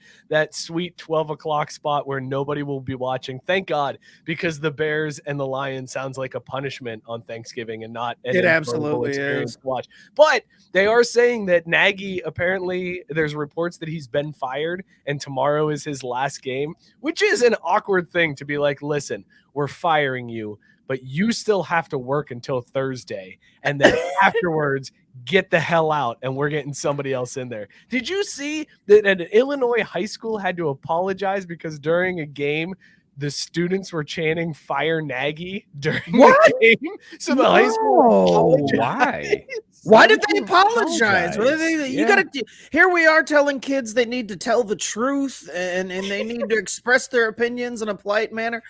sweet 12 o'clock spot where nobody will be watching. Thank God, because the Bears and the Lions sounds like a punishment on Thanksgiving and not an absolutely is. To watch. But they are saying that Nagy, apparently there's reports that he's been fired and tomorrow is his last game, which is an awkward thing to be like, listen, we're firing you, but you still have to work until Thursday. And then afterwards, get the hell out, and we're getting somebody else in there. Did you see that an Illinois high school had to apologize because during a game, the students were chanting "Fire Nagy" during the game? So the high school Why? Why did they apologize? You gotta. Here we are telling kids they need to tell the truth and they need to express their opinions in a polite manner.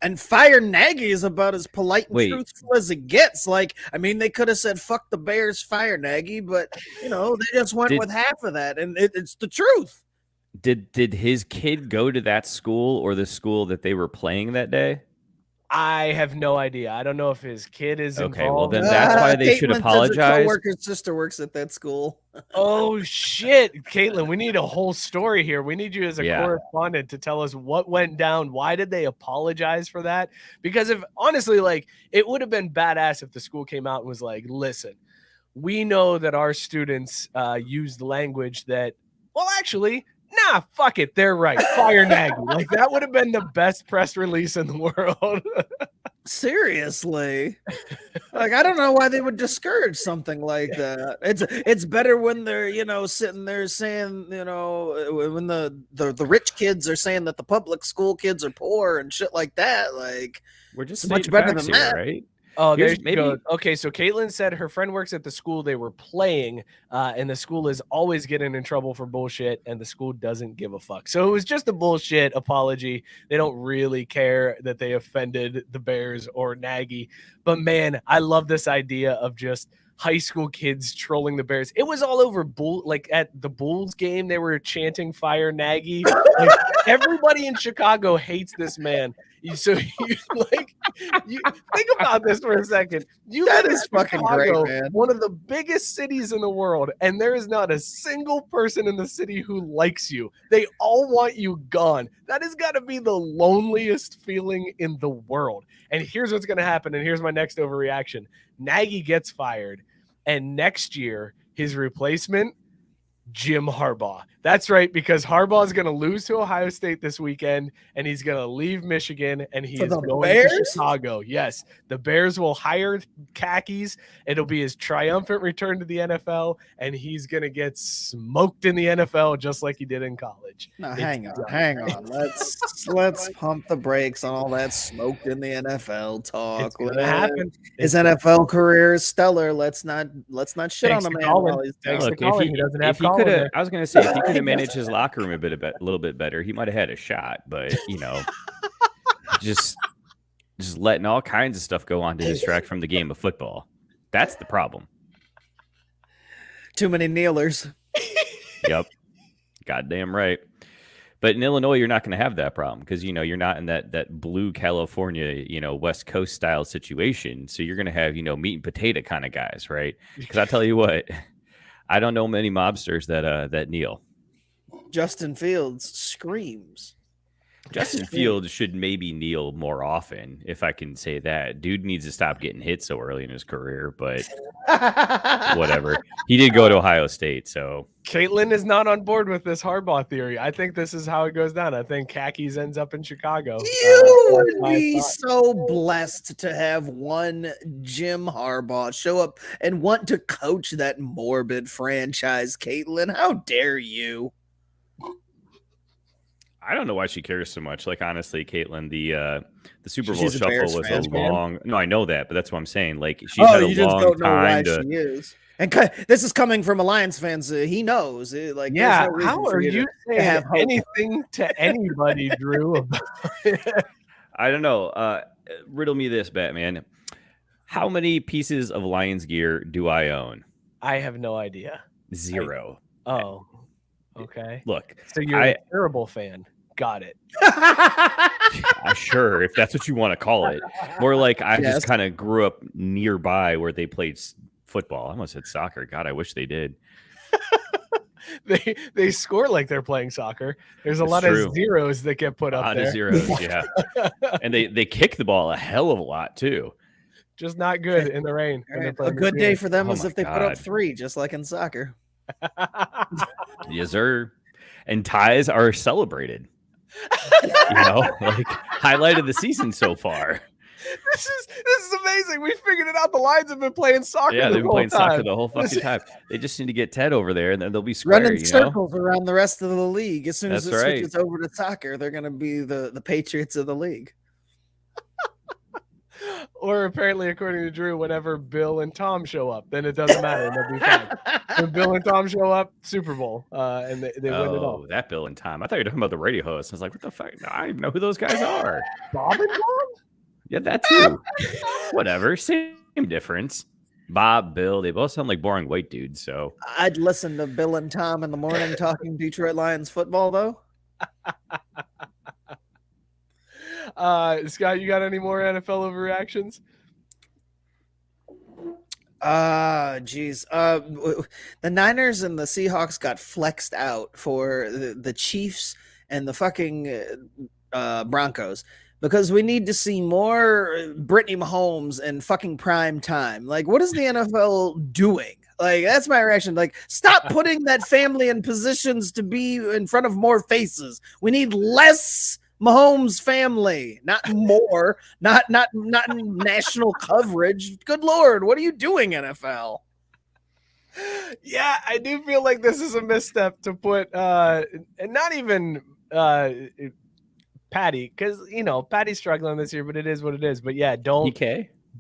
And Fire Nagy is about as polite and truthful as it gets. They could have said, fuck the Bears, fire Nagy, but, they just went with half of that. And it's the truth. Did his kid go to that school or the school that they were playing that day? I have no idea. I don't know if his kid is okay. involved. Well, then that's why they should apologize. Her coworker's sister works at that school. Oh shit, Caitlin, we need a whole story here. We need you as a correspondent to tell us what went down. Why did they apologize for that? Because if honestly, it would have been badass if the school came out and was like, "Listen, we know that our students used language that, well, actually." Nah, fuck it. They're right. Fire Nagy. That would have been the best press release in the world. Seriously. I don't know why they would discourage something like that. It's better when they're, sitting there saying, when the rich kids are saying that the public school kids are poor and shit like that. We're just much better than that, right? Oh, there you go. Okay, so Caitlin said her friend works at the school they were playing, and the school is always getting in trouble for bullshit, and the school doesn't give a fuck. So it was just a bullshit apology. They don't really care that they offended the Bears or Nagy. But man, I love this idea of just high school kids trolling the Bears. It was all over at the Bulls game, they were chanting "Fire Nagy." Everybody in Chicago hates this man. You think about this for a second. That is fucking Chicago, great, man. One of the biggest cities in the world, and there is not a single person in the city who likes you. They all want you gone. That has got to be the loneliest feeling in the world. And here's what's going to happen, and here's my next overreaction. Nagy gets fired, and next year, his replacement Jim Harbaugh. That's right, because Harbaugh is going to lose to Ohio State this weekend, and he's going to leave Michigan, and he is going to Chicago. Yes, the Bears will hire khakis. It'll be his triumphant return to the NFL, and he's going to get smoked in the NFL just like he did in college. No, hang on. Let's pump the brakes on all that smoked in the NFL talk. It's going to happen. His NFL career is stellar. Let's not shit on him. I was going to say, if he could have managed his locker room a little bit better, he might have had a shot. But just letting all kinds of stuff go on to distract from the game of football. That's the problem. Too many kneelers. Yep, goddamn right. But in Illinois, you're not going to have that problem because you're not in that blue California, West Coast style situation. So you're going to have meat and potato kind of guys, right? Because I tell you what. I don't know many mobsters that kneel. Justin Fields screams. Justin Fields should maybe kneel more often, if I can say that. Dude needs to stop getting hit so early in his career, but whatever. He did go to Ohio State, so. Caitlin is not on board with this Harbaugh theory. I think this is how it goes down. I think khakis ends up in Chicago. You would be so blessed to have one Jim Harbaugh show up and want to coach that morbid franchise, Caitlin. How dare you? I don't know why she cares so much. Like, honestly, Caitlin, the Super Bowl shuffle was a long. No, I know that, but that's what I'm saying. Like, she's had a long time to. She is. And this is coming from Alliance fans. He knows. Like, yeah. How are you saying anything to anybody, Drew? I don't know. Riddle me this, Batman. How many pieces of Lions gear do I own? I have no idea. 0. Okay. Look, so you're a terrible fan. Got it. Sure, if that's what you want to call it. More like I just kind of grew up nearby where they played football. I almost said soccer. God, I wish they did. They score like they're playing soccer. There's a lot of zeros that get put up there. Zeros, yeah. And they kick the ball a hell of a lot too. Just not good in the rain. A good day for them is if they put up 3, just like in soccer. Yes, sir. And ties are celebrated. Like highlight of the season so far. This is amazing. We figured it out. The Lions have been playing soccer. Yeah, they've been playing soccer the whole fucking time. They just need to get Ted over there, and then they'll be square, running circles around the rest of the league. As soon as it right. switches over to soccer, they're going to be the Patriots of the league. Or apparently, according to Drew, whenever Bill and Tom show up, then it doesn't matter. They'll be fine. When Bill and Tom show up, Super Bowl, and they win it all. That Bill and Tom. I thought you were talking about the radio host. I was like, what the fuck? I don't even know who those guys are. Bob and Tom? Yeah, that too. Whatever. Same difference. Bob, Bill, they both sound like boring white dudes. So I'd listen to Bill and Tom in the morning talking Detroit Lions football, though. Scott, you got any more NFL overreactions? Geez. The Niners and the Seahawks got flexed out for the Chiefs and the fucking Broncos because we need to see more Brittany Mahomes in fucking prime time. Like, what is the NFL doing? Like, that's my reaction. Like, stop putting that family in positions to be in front of more faces. We need less Mahomes family, not more, not national coverage. Good Lord, what are you doing, NFL? Yeah, I do feel like this is a misstep to put, and not even Patty, because Patty's struggling this year, but it is what it is. But yeah,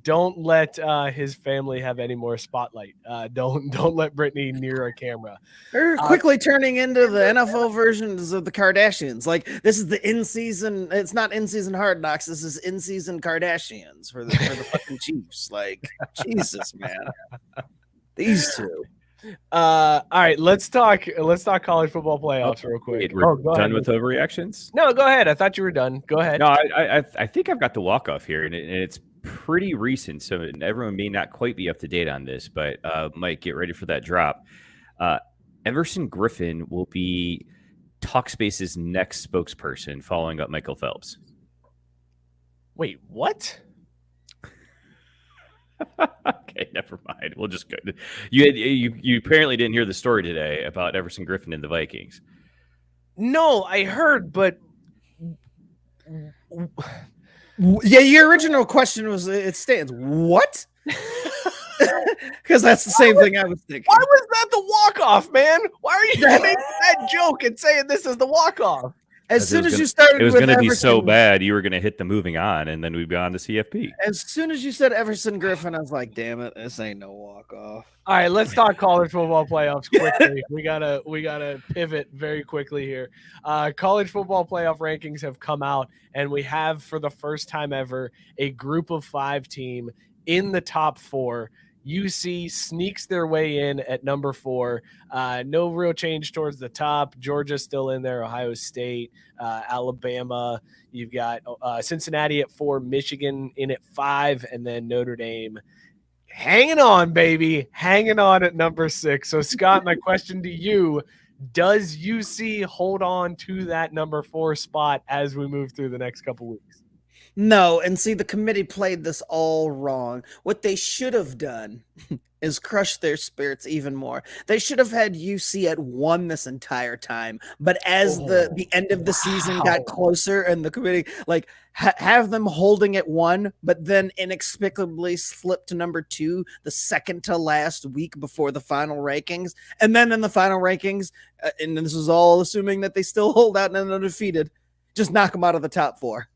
don't let his family have any more spotlight. Don't let Brittany near a camera. They're quickly turning into the NFL versions of the Kardashians. Like, this is the in-season. It's not in-season Hard Knocks. This is in-season Kardashians for the fucking Chiefs. Like, Jesus, man. These two. All right, let's talk college football playoffs real quick. We're done with overreactions? No, go ahead. I thought you were done. Go ahead. No, I think I've got the walk-off here, and it's pretty recent, so everyone may not quite be up to date on this, but Mike, get ready for that drop. Everson Griffin will be Talkspace's next spokesperson following up Michael Phelps. Wait, what? Okay, never mind. We'll just go. You apparently didn't hear the story today about Everson Griffin and the Vikings. No, I heard, but Yeah, your original question was it stands. What? Because that's the same thing I was thinking. why was that the walk-off, man? Why are you making that joke and saying this is the walk-off? As soon as you started, it was going to be so bad you were going to hit the moving on, and then we'd be on to CFP. As soon as you said Everson Griffin, I was like, "Damn it, this ain't no walk off." All right, let's talk college football playoffs quickly. we gotta pivot very quickly here. College football playoff rankings have come out, and we have, for the first time ever, a group of 5 team in the top 4. UC sneaks their way in at number 4. No real change towards the top. Georgia still in there. Ohio State, Alabama. You've got Cincinnati at 4, Michigan in at 5, and then Notre Dame hanging on, baby, hanging on at number 6. So, Scott, my question to you: does UC hold on to that number 4 spot as we move through the next couple weeks? No, and see, the committee played this all wrong. What they should have done is crush their spirits even more. They should have had UC at 1 this entire time. But as the end of the season got closer, and the committee have them holding at 1, but then inexplicably slip to number 2 the second to last week before the final rankings, and then in the final rankings, and this is all assuming that they still hold out and are undefeated, just knock them out of the top 4.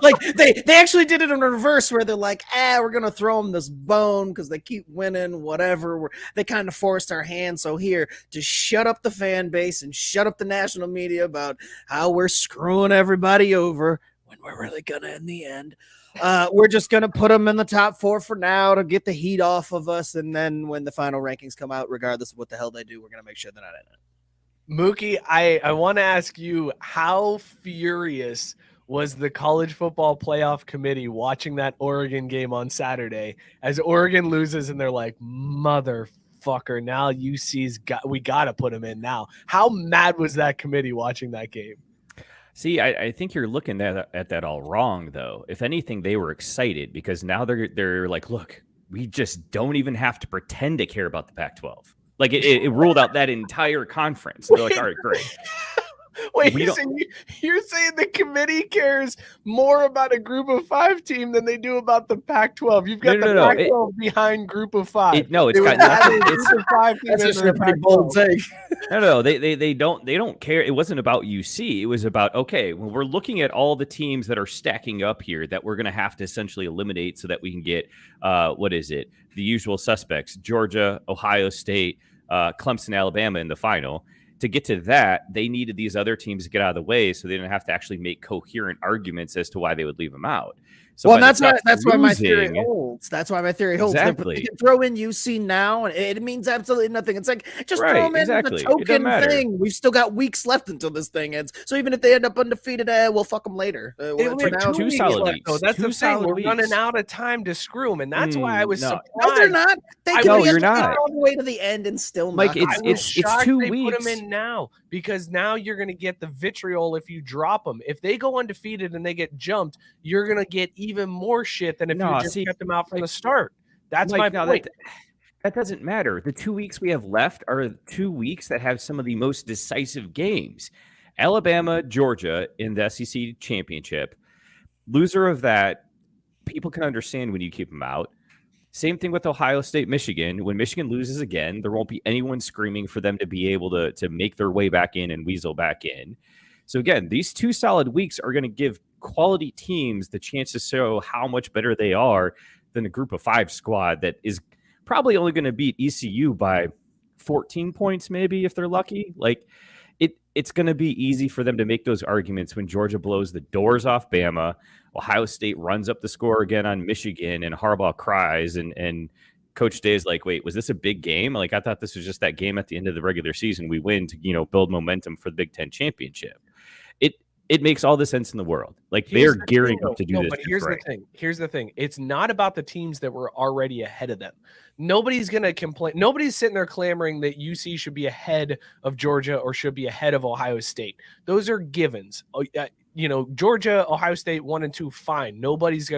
Like they actually did it in reverse, where they're like, we're gonna throw them this bone because they keep winning, whatever. They kind of forced our hand. So here, just shut up the fan base and shut up the national media about how we're screwing everybody over when we're really gonna in the end. We're just gonna put them in the top 4 for now to get the heat off of us, and then when the final rankings come out, regardless of what the hell they do, we're gonna make sure they're not in it. Mookie, I want to ask you, how furious was the college football playoff committee watching that Oregon game on Saturday as Oregon loses and they're like, motherfucker, now we got to put him in now? How mad was that committee watching that game? See, I think you're looking at that all wrong, though. If anything, they were excited because now they're like, look, we just don't even have to pretend to care about the Pac-12. Like it ruled out that entire conference. They're like, all right, great. Wait, you're saying the committee cares more about a group of 5 team than they do about the Pac-12? You've got the Pac-12 behind group of 5. It's got nothing. It's a 5 team. That's just a pretty bold take. No, they don't care. It wasn't about UC. It was about, okay, when we're looking at all the teams that are stacking up here that we're going to have to essentially eliminate so that we can get the usual suspects: Georgia, Ohio State, Clemson, Alabama in the final. To get to that, they needed these other teams to get out of the way so they didn't have to actually make coherent arguments as to why they would leave them out. So well, that's why my theory holds. That's why my theory holds. Exactly. They can throw in UC now, and it means absolutely nothing. It's like, just throw them in the token thing. We've still got weeks left until this thing ends. So even if they end up undefeated, we'll fuck them later. Two solid weeks. That's the thing. We're running out of time to screw them, and that's why I was surprised. No, they're not. You're not. All the way to the end and still Mike, not. It's 2 they weeks. Put them in now because now you're going to get the vitriol if you drop them. If they go undefeated and they get jumped, you're going to get even more shit than if you just kept them out from the start. That's my point. That doesn't matter. The 2 weeks we have left are 2 weeks that have some of the most decisive games. Alabama, Georgia in the SEC championship. Loser of that, people can understand when you keep them out. Same thing with Ohio State, Michigan. When Michigan loses again, there won't be anyone screaming for them to be able to make their way back in and weasel back in. So again, these 2 solid weeks are going to give quality teams the chance to show how much better they are than a group of 5 squad that is probably only going to beat ECU by 14 points, maybe, if they're lucky. Like it's going to be easy for them to make those arguments when Georgia blows the doors off Bama, Ohio State runs up the score again on Michigan, and Harbaugh cries, and Coach Day is like, wait, was this a big game? Like, I thought this was just that game at the end of the regular season we win to, build momentum for the Big Ten championship. it makes all the sense in the world. Like they're gearing up to do this. But here's the thing. Here's the thing. It's not about the teams that were already ahead of them. Nobody's going to complain. Nobody's sitting there clamoring that UC should be ahead of Georgia or should be ahead of Ohio State. Those are givens. Georgia, Ohio State 1 and 2, fine. Nobody's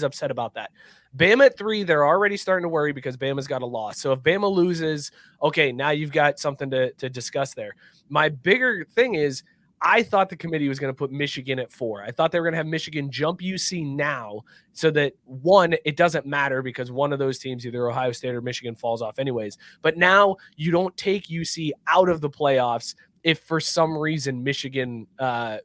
upset about that. Bama at 3, they're already starting to worry because Bama's got a loss. So if Bama loses, okay, now you've got something to discuss there. My bigger thing is, I thought the committee was going to put Michigan at 4. I thought they were going to have Michigan jump UC now so that, one, it doesn't matter because one of those teams, either Ohio State or Michigan, falls off anyways. But now you don't take UC out of the playoffs if for some reason Michigan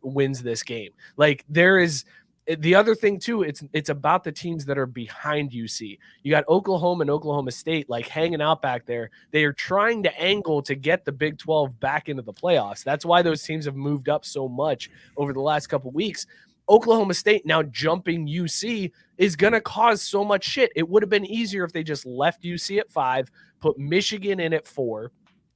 wins this game. Like, there is the other thing too, it's about the teams that are behind UC. You got Oklahoma and Oklahoma State like hanging out back there. They are trying to angle to get the Big 12 back into the playoffs. That's why those teams have moved up so much over the last couple of weeks. Oklahoma State now jumping UC is going to cause so much shit. It would have been easier if they just left UC at 5, put Michigan in at 4.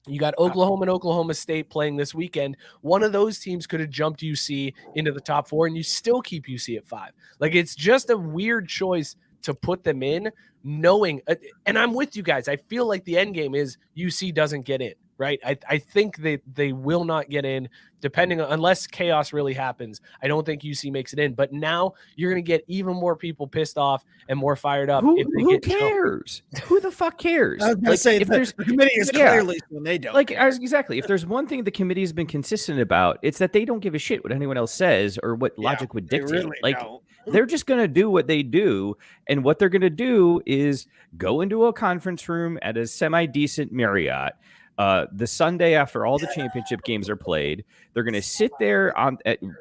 You got Oklahoma and Oklahoma State playing this weekend. One of those teams could have jumped UC into the top 4, and you still keep UC at 5. Like, it's just a weird choice to put them in, knowing, and I'm with you guys. I feel like the end game is UC doesn't get in, right? I think they will not get in, depending on, unless chaos really happens. I don't think UC makes it in, but now you're going to get even more people pissed off and more fired up. Who cares? Who the fuck cares? I was going to say, if the committee is clearly when they don't. Like, exactly. If there's one thing the committee has been consistent about, it's that they don't give a shit what anyone else says or what logic would dictate. Really like, don't. They're just going to do what they do. And what they're going to do is go into a conference room at a semi-decent Marriott the Sunday after all the championship games are played. They're going to sit there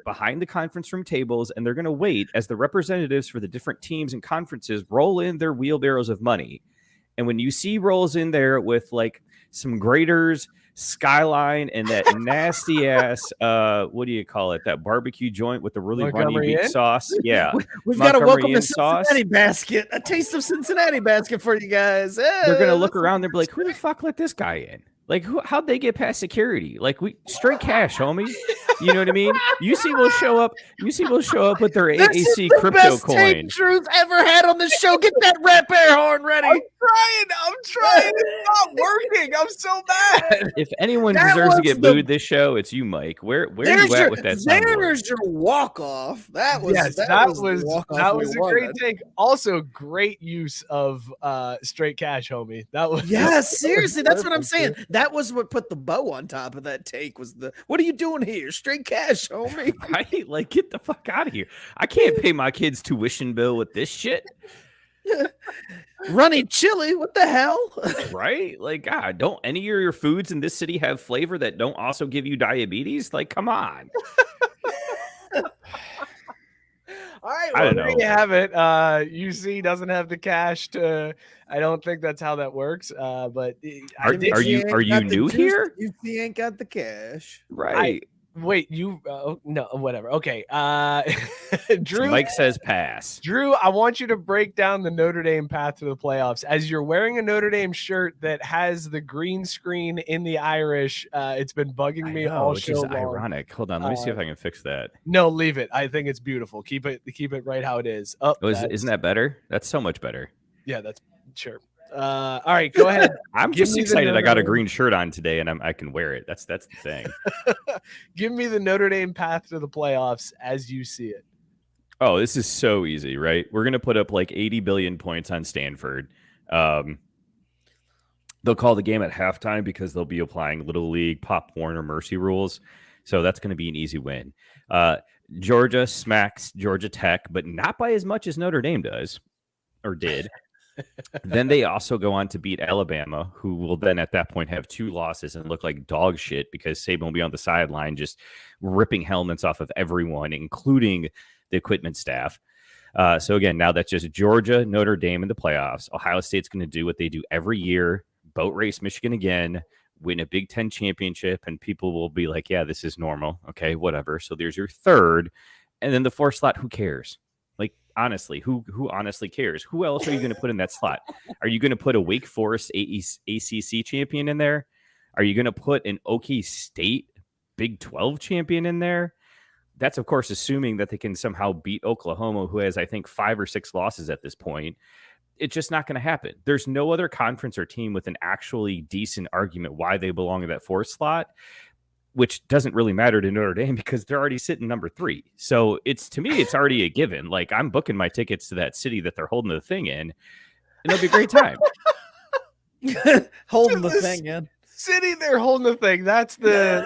behind the conference room tables, and they're going to wait as the representatives for the different teams and conferences roll in their wheelbarrows of money. And when UC rolls in there with like some graters, Skyline, and that nasty ass, what do you call it? That barbecue joint with the really runny beef sauce. Yeah. We've got a welcome to Cincinnati basket, a taste of Cincinnati basket for you guys. Hey, they're going to look around. They're like, who the fuck let this guy in? Like, how'd they get past security? Like, straight cash, homie. You know what I mean? UC will show up with their AAC crypto coin. Tape Drew's ever had on the show. Get that rap air horn ready. I'm trying. It's not working. I'm so mad. If anyone deserves to get booed this show, it's you, Mike. Where are you at with that? There's your walk off. That was a great take. Also, great use of straight cash, homie. That was seriously. That's what I'm saying. That was what put the bow on top of that take. Was what are you doing here? Straight cash, homie. Right? Like, get the fuck out of here. I can't pay my kids' tuition bill with this shit. Runny chili, what the hell? Right? Like, God, don't any of your foods in this city have flavor that don't also give you diabetes? Like, come on. All right, well, there you have it. UC doesn't have the cash to. I don't think that's how that works. But are you new here? UC ain't got the cash, right? Wait, no, whatever. Okay. Drew, so Mike says pass. Drew, I want you to break down the Notre Dame path to the playoffs as you're wearing a Notre Dame shirt that has the green screen in the Irish. It's been bugging me all show long. Ironic. Hold on, let me see if I can fix that. No, leave it. I think it's beautiful. Keep it right how it is. Isn't that better? That's so much better. Yeah, that's sure. All right, go ahead. I'm just excited I got a green shirt on today and I can wear it. That's the thing. Give me the Notre Dame path to the playoffs as you see it. Oh, this is so easy, right? We're going to put up like 80 billion points on Stanford. They'll call the game at halftime because they'll be applying Little League, Pop Warner, Mercy rules. So that's going to be an easy win. Georgia smacks Georgia Tech, but not by as much as Notre Dame does or did. Then they also go on to beat Alabama, who will then at that point have 2 losses and look like dog shit because Saban will be on the sideline just ripping helmets off of everyone, including the equipment staff. So again, now that's just Georgia, Notre Dame in the playoffs. Ohio State's going to do what they do every year, boat race Michigan again, win a Big Ten championship, and people will be like, yeah, this is normal. Okay, whatever. So there's your third. And then the 4th slot, who cares? Honestly, who honestly cares? Who else are you going to put in that slot? Are you going to put a Wake Forest ACC champion in there? Are you going to put an OK State Big 12 champion in there? that's of course assuming that they can somehow beat Oklahoma, who has I think 5 or 6 losses at this point. It's just not going to happen. There's no other conference or team with an actually decent argument why they belong in that 4th slot, which doesn't really matter to Notre Dame because they're already sitting number 3. So to me, it's already a given. Like, I'm booking my tickets to that city that they're holding the thing in, and it'll be a great time. Holding the thing in. City, they're holding the thing. That's the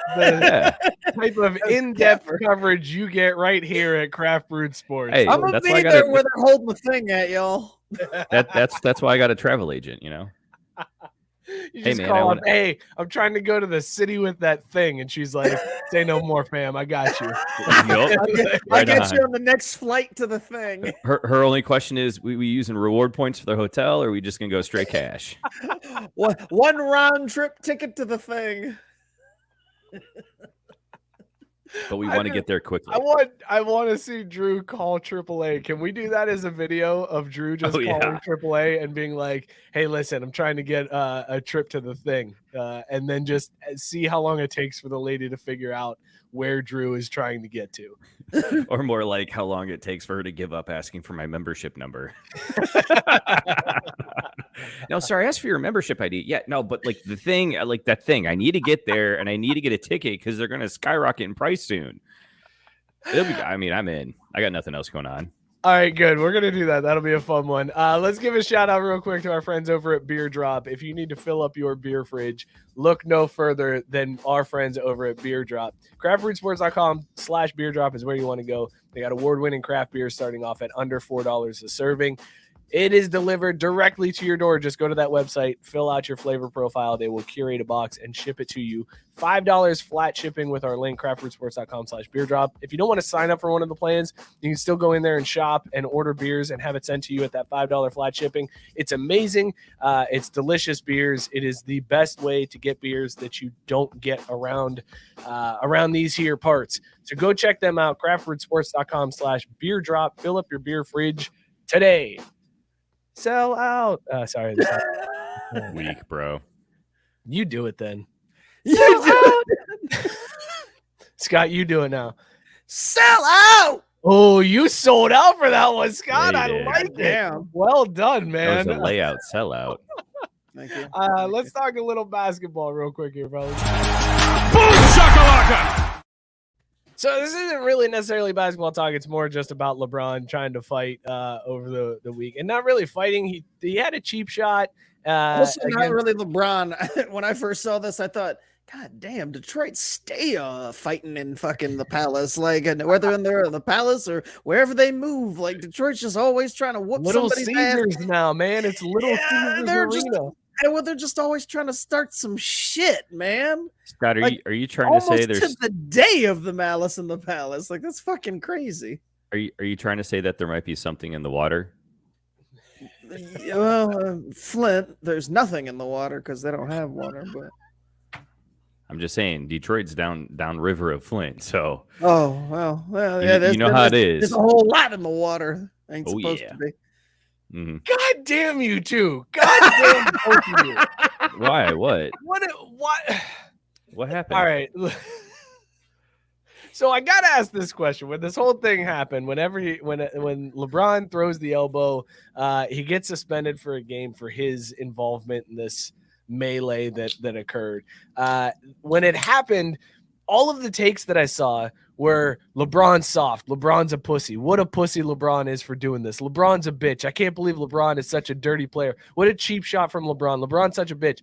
type of in-depth coverage you get right here at Craft Brewed Sports. Hey, I'm gonna that's be why I there gotta, where they're holding the thing at, y'all. that's why I got a travel agent, you know. You Hey, just man, call up, hey, I'm trying to go to the city with that thing. And she's like, say no more, fam. I got you. I'll get you on the next flight to the thing. Her only question is, we using reward points for the hotel, or are we just going to go straight cash? One round trip ticket to the thing. But we want to get there quickly. I want to see Drew call AAA. Can we do that as a video of Drew just calling AAA and being like, hey, listen, I'm trying to get a trip to the thing. And then just see how long it takes for the lady to figure out where Drew is trying to get to. Or more like how long it takes for her to give up asking for my membership number. No, sorry, ask for your membership ID. Yeah, no, but like the thing, like that thing, I need to get there and I need to get a ticket because they're going to skyrocket in price soon. I'm in. I got nothing else going on. All right, good. We're going to do that. That'll be a fun one. Let's give a shout out real quick to our friends over at Beer Drop. If you need to fill up your beer fridge, look no further than our friends over at Beer Drop. craftbrewedsports.com/beer drop is where you want to go. They got award-winning craft beers starting off at under $4 a serving. It is delivered directly to your door. Just go to that website, fill out your flavor profile. They will curate a box and ship it to you. $5 flat shipping with our link, craftbrewedsports.com/beer drop. If you don't want to sign up for one of the plans, you can still go in there and shop and order beers and have it sent to you at that $5 flat shipping. It's amazing. It's delicious beers. It is the best way to get beers that you don't get around these here parts. So go check them out, craftbrewedsports.com/beer drop. Fill up your beer fridge today. Sell out. Sorry. Weak, bro. You do it then. Sell out. Scott, you do it now. Sell out. Oh, you sold out for that one, Scott. Yeah, I like it. Damn. Well done, man. That was a layout sellout. Thank you. Let's talk a little basketball real quick here, fellas. Boom shakalaka! So this isn't really necessarily basketball talk. It's more just about LeBron trying to fight over the week, and not really fighting. He had a cheap shot. Also, not really LeBron. When I first saw this, I thought, God damn, Detroit stay fighting in fucking the Palace, like, and whether they're in the Palace or wherever they move, like Detroit's just always trying to whoop Little somebody's Caesars ass. now, man. It's Little Caesars Arena. They're just always trying to start some shit, man. Scott, are you trying to say there's to the day of the Malice in the Palace? Like, that's fucking crazy. Are you trying to say that there might be something in the water? Well, Flint, there's nothing in the water because they don't have water. But I'm just saying, Detroit's down river of Flint, so. Oh well, yeah. You know how it is. There's a whole lot in the water. Ain't Oh, supposed yeah. to be. Mm-hmm. God damn you two. God damn both of you. Why? What? What happened? All right. So I gotta ask this question. When this whole thing happened, when LeBron throws the elbow, he gets suspended for a game for his involvement in this melee that occurred. When it happened, all of the takes that I saw were LeBron's soft. LeBron's a pussy. What a pussy LeBron is for doing this. LeBron's a bitch. I can't believe LeBron is such a dirty player. What a cheap shot from LeBron. LeBron's such a bitch.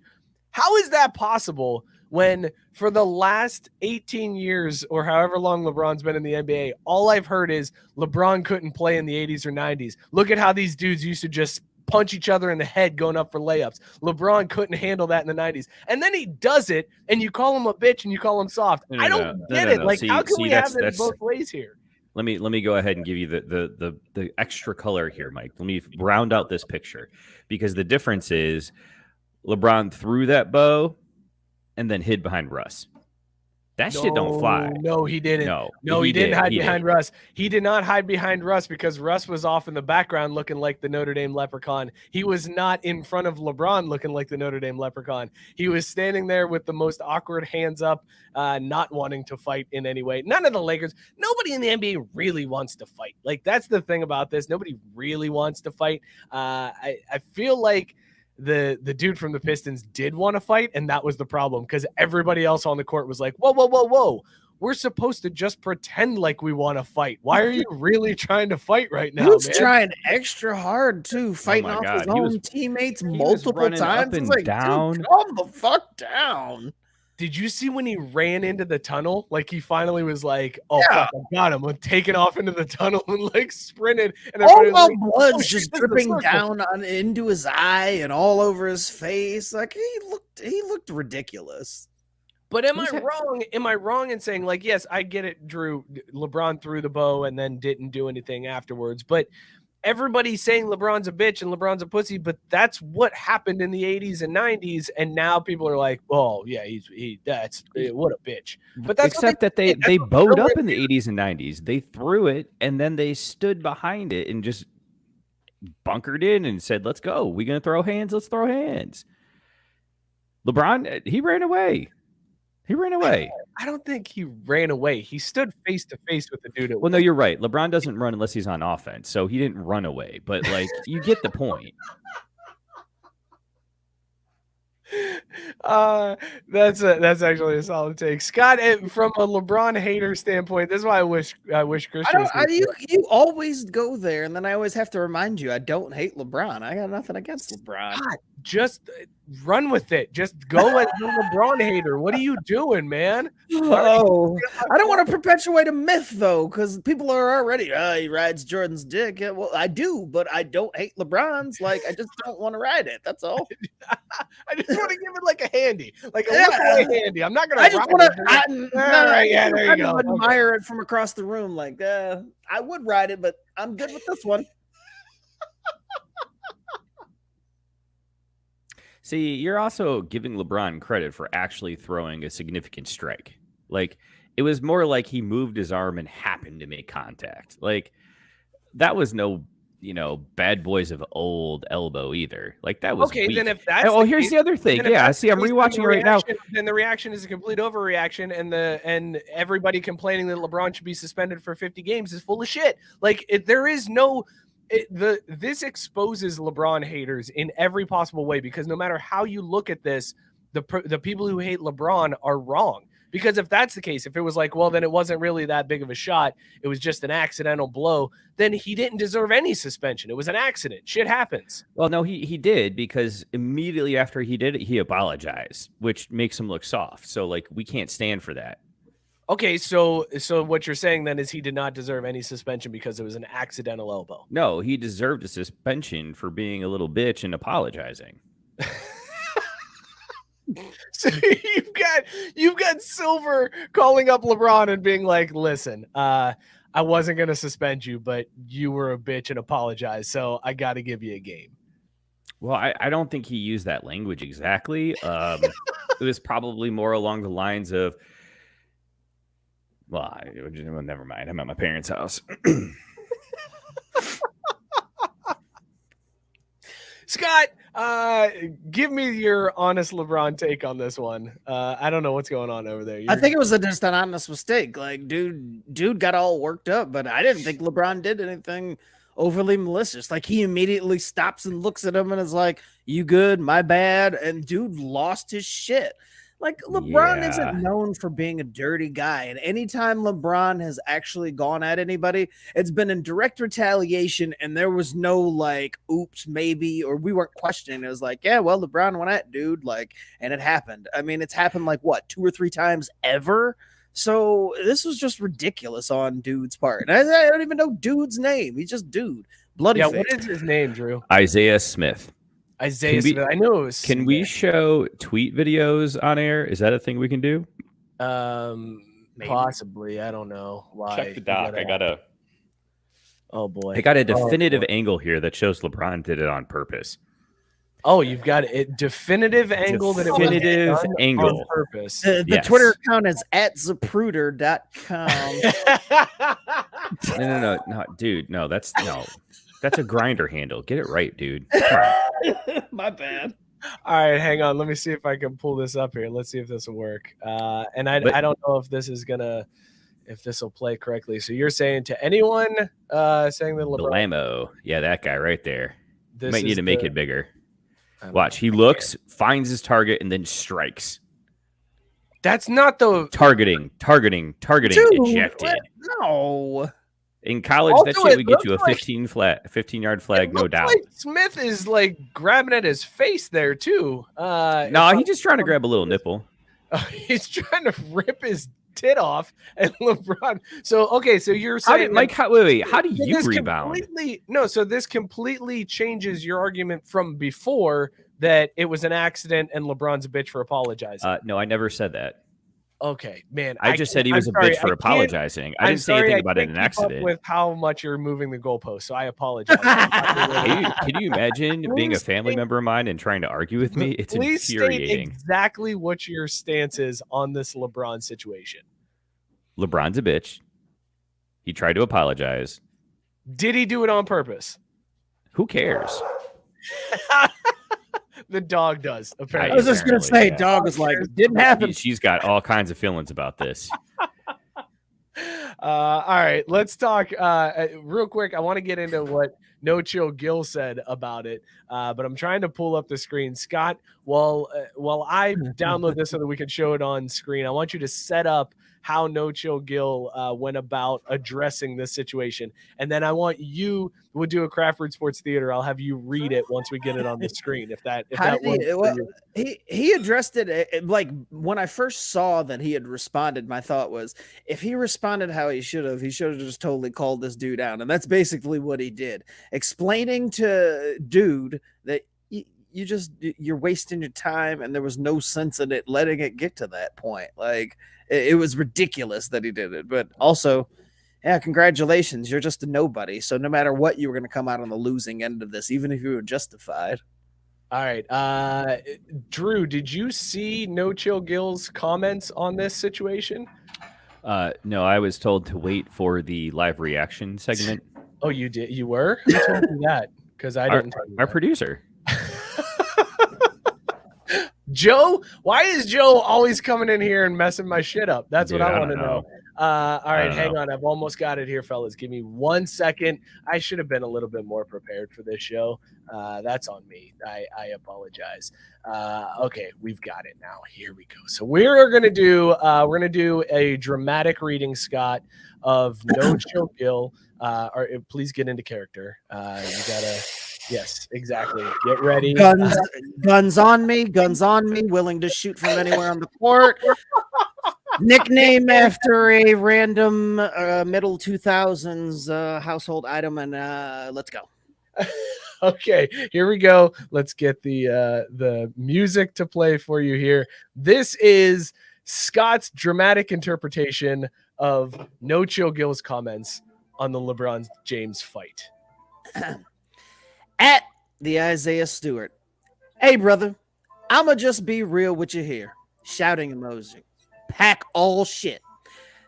How is that possible when for the last 18 years or however long LeBron's been in the NBA, all I've heard is LeBron couldn't play in the 80s or 90s. Look at how these dudes used to just punch each other in the head going up for layups. LeBron couldn't handle that in the 90s. And then he does it, and you call him a bitch and you call him soft. I don't get it. Like, how can we have it both ways here? Let me go ahead and give you the extra color here, Mike. Let me round out this picture, because the difference is LeBron threw that bow and then hid behind Russ. That shit don't fly. No, he didn't. No, he didn't hide behind Russ. He did not hide behind Russ because Russ was off in the background looking like the Notre Dame leprechaun. He was not in front of LeBron looking like the Notre Dame leprechaun. He was standing there with the most awkward hands up, not wanting to fight in any way. None of the Lakers, nobody in the NBA really wants to fight. Like, that's the thing about this. Nobody really wants to fight. I feel like the dude from the Pistons did want to fight, and that was the problem because everybody else on the court was like, whoa. We're supposed to just pretend like we want to fight. Why are you really trying to fight right now? He was man? trying extra hard too, fighting off his own teammates multiple times. Up and like, down. dude, calm the fuck down. Did you see when he ran into the tunnel? Like, he finally was like, "Oh, fuck, I got him!" I'm taking off into the tunnel and like sprinted, and all the like, blood's just dripping down into his eye and all over his face. Like, he looked ridiculous. But am I wrong? Am I wrong in saying, like, yes, I get it, Drew. LeBron threw the bow and then didn't do anything afterwards. But everybody's saying LeBron's a bitch and LeBron's a pussy. But that's what happened in the 80s and 90s. And now people are like, oh, yeah, that's what a bitch. But that's except that they bowed up in the 80s and 90s. They threw it and then they stood behind it and just bunkered in and said, let's go. We gonna throw hands? Let's throw hands. LeBron, he ran away. I don't think he ran away. He stood face to face with the dude. Well, no, you're right. LeBron doesn't run unless he's on offense, so he didn't run away. But like, you get the point. That's actually a solid take, Scott. From a LeBron hater standpoint, this is why I wish Christian. You always go there, and then I always have to remind you I don't hate LeBron. I got nothing against LeBron. God, just run with it. Just go as a LeBron hater. What are you doing, man? Oh, I don't want to perpetuate a myth though, because people are already he rides Jordan's dick. Yeah, well, I do, but I don't hate LeBron's. Like, I just don't want to ride it. That's all. I just want to give it like a handy, like a look away handy. I'm not gonna. I just want to. There you go. Admire it from across the room. Like, I would ride it, but I'm good with this one. See, you're also giving LeBron credit for actually throwing a significant strike. Like, it was more like he moved his arm and happened to make contact. Like, that was no, bad boys of old elbow either. Like, that was okay. weak. Then if that's here's the other thing. Yeah, see, I'm rewatching it right now. Then the reaction is a complete overreaction, and everybody complaining that LeBron should be suspended for 50 games is full of shit. Like, there is no. This exposes LeBron haters in every possible way, because no matter how you look at this, the people who hate LeBron are wrong. Because if that's the case, if it was like, well, then it wasn't really that big of a shot, it was just an accidental blow, then he didn't deserve any suspension. It was an accident. Shit happens. Well, no, he did, because immediately after he did it, he apologized, which makes him look soft. So, like, we can't stand for that. Okay, so what you're saying then is he did not deserve any suspension because it was an accidental elbow. No, he deserved a suspension for being a little bitch and apologizing. So you've got Silver calling up LeBron and being like, "Listen, I wasn't going to suspend you, but you were a bitch and apologized, so I got to give you a game." Well, I don't think he used that language exactly. It was probably more along the lines of, well, never mind. I'm at my parents' house. Scott, give me your honest LeBron take on this one. I don't know what's going on over there. I think it was just an honest mistake. Like, dude got all worked up, but I didn't think LeBron did anything overly malicious. Like, he immediately stops and looks at him and is like, "You good? My bad." And dude lost his shit. Like, LeBron isn't known for being a dirty guy. And anytime LeBron has actually gone at anybody, it's been in direct retaliation. And there was no like, oops, maybe, or we weren't questioning. It was like, yeah, well, LeBron went at dude. Like, and it happened. I mean, it's happened like what, 2 or 3 times ever. So this was just ridiculous on dude's part. And I don't even know dude's name. He's just dude. Bloody face. What is his name, Drew? Isaiah Smith. Isaiah Smith. I knew it was. Can we show tweet videos on air? Is that a thing we can do? Possibly. I don't know why. Check the doc. Oh boy. I got a definitive angle here that shows LeBron did it on purpose. Oh, you've got it. Definitive angle that it was Definitive done angle. on purpose. The Yes. Twitter account is @zapruder.com. No, dude. No, that's a grinder handle. Get it right, dude. Come on. My bad. All right, hang on. Let me see if I can pull this up here. Let's see if this will work. And I don't know if this will play correctly. So you're saying to anyone saying that LeBron, Lamo. Yeah, that guy right there. this Might need is to make the- it bigger. I don't Watch. know. He looks, finds his target, and then strikes. That's not the Targeting, Dude, ejected. No. In college, that Also, shit it would get you a looks like- 15-yard flag, it no looks doubt. like Smith is like grabbing at his face there too. No, he's just trying to grab a little nipple. He's trying to rip his tit off, and LeBron. So you're How saying did Mike? How do you this rebound? So this completely changes your argument from before that it was an accident and LeBron's a bitch for apologizing. No, I never said that. Okay, man. I just said he was a bitch for apologizing. I didn't say anything about it an accident. With how much you're moving the goalpost, so I apologize. Can you imagine being a family member of mine and trying to argue with me? It's Please state infuriating. exactly what your stance is on this LeBron situation. LeBron's a bitch. He tried to apologize. Did he do it on purpose? Who cares? The dog does, I apparently. was just gonna say, Yeah. dog was like, didn't happen. She's got all kinds of feelings about this. All right, let's talk real quick. I want to get into what No Chill Gil said about it, but I'm trying to pull up the screen. Scott, while I download this so that we can show it on screen, I want you to set up how No Chill Gil went about addressing this situation, and then I want you. We'll do a Craft Root Sports Theater. I'll have you read it once we get it on the screen. If that works for you. He addressed it like when I first saw that he had responded. My thought was, if he responded how he should have just totally called this dude out, and that's basically what he did, explaining to dude that you're wasting your time, and there was no sense in it letting it get to that point. Like it was ridiculous that he did it, but also. Yeah, congratulations. You're just a nobody. So no matter what, you were going to come out on the losing end of this, even if you were justified. All right. Drew, did you see No Chill Gil's comments on this situation? No, I was told to wait for the live reaction segment. Oh, you did? You were? Who told you that? Because I didn't tell you Our that. producer. Joe? Why is Joe always coming in here and messing my shit up? That's Dude, what I I want to don't know. All right, hang on. I've almost got it here, fellas. Give me 1 second. I should have been a little bit more prepared for this show. That's on me. I apologize. Okay, we've got it now. Here we go. So we're gonna do a dramatic reading, Scott, of No Chill Gil. Or please get into character. You gotta. Yes, exactly. Get ready. Guns on me, willing to shoot from anywhere on the court. Nickname after a random middle 2000s household item, and let's go. Okay, here we go. Let's get the music to play for you here. This is Scott's dramatic interpretation of No Chill Gil's comments on the LeBron James fight. At the Isaiah Stewart. Hey, brother, I'ma just be real with you here. Shouting emoji. Pack all shit.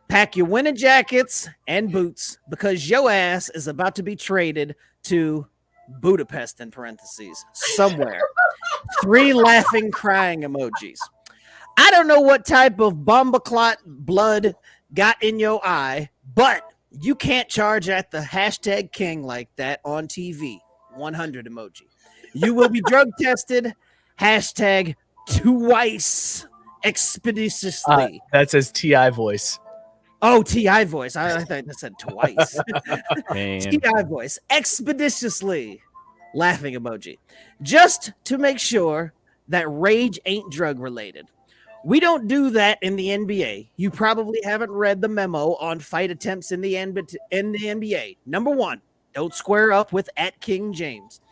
Pack your winter jackets and boots because your ass is about to be traded to Budapest, in parentheses, somewhere. 3 laughing, crying emojis. I don't know what type of bomba clot blood got in your eye, but you can't charge at the hashtag king like that on TV. 100 emoji. You will be drug tested. Hashtag twice expeditiously. That says TI voice. Oh, TI voice. I thought that said twice. Man. TI voice. Expeditiously. Laughing emoji. Just to make sure that rage ain't drug related. We don't do that in the NBA. You probably haven't read the memo on fight attempts in the NBA. Number 1, don't square up with @King James.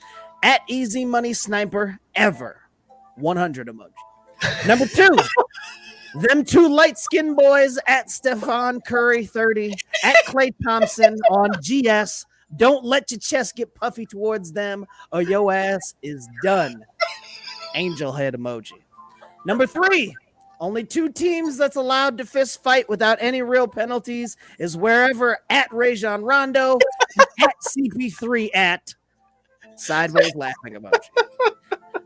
@Easy Money Sniper ever. 100 emoji. Number 2, them 2 light-skinned boys @Stephon Curry 30, @Klay Thompson on GS. Don't let your chest get puffy towards them or your ass is done. angel head emoji. Number 3, only 2 teams that's allowed to fist fight without any real penalties is wherever at Rajon Rondo, at CP3 at sideways laughing emoji.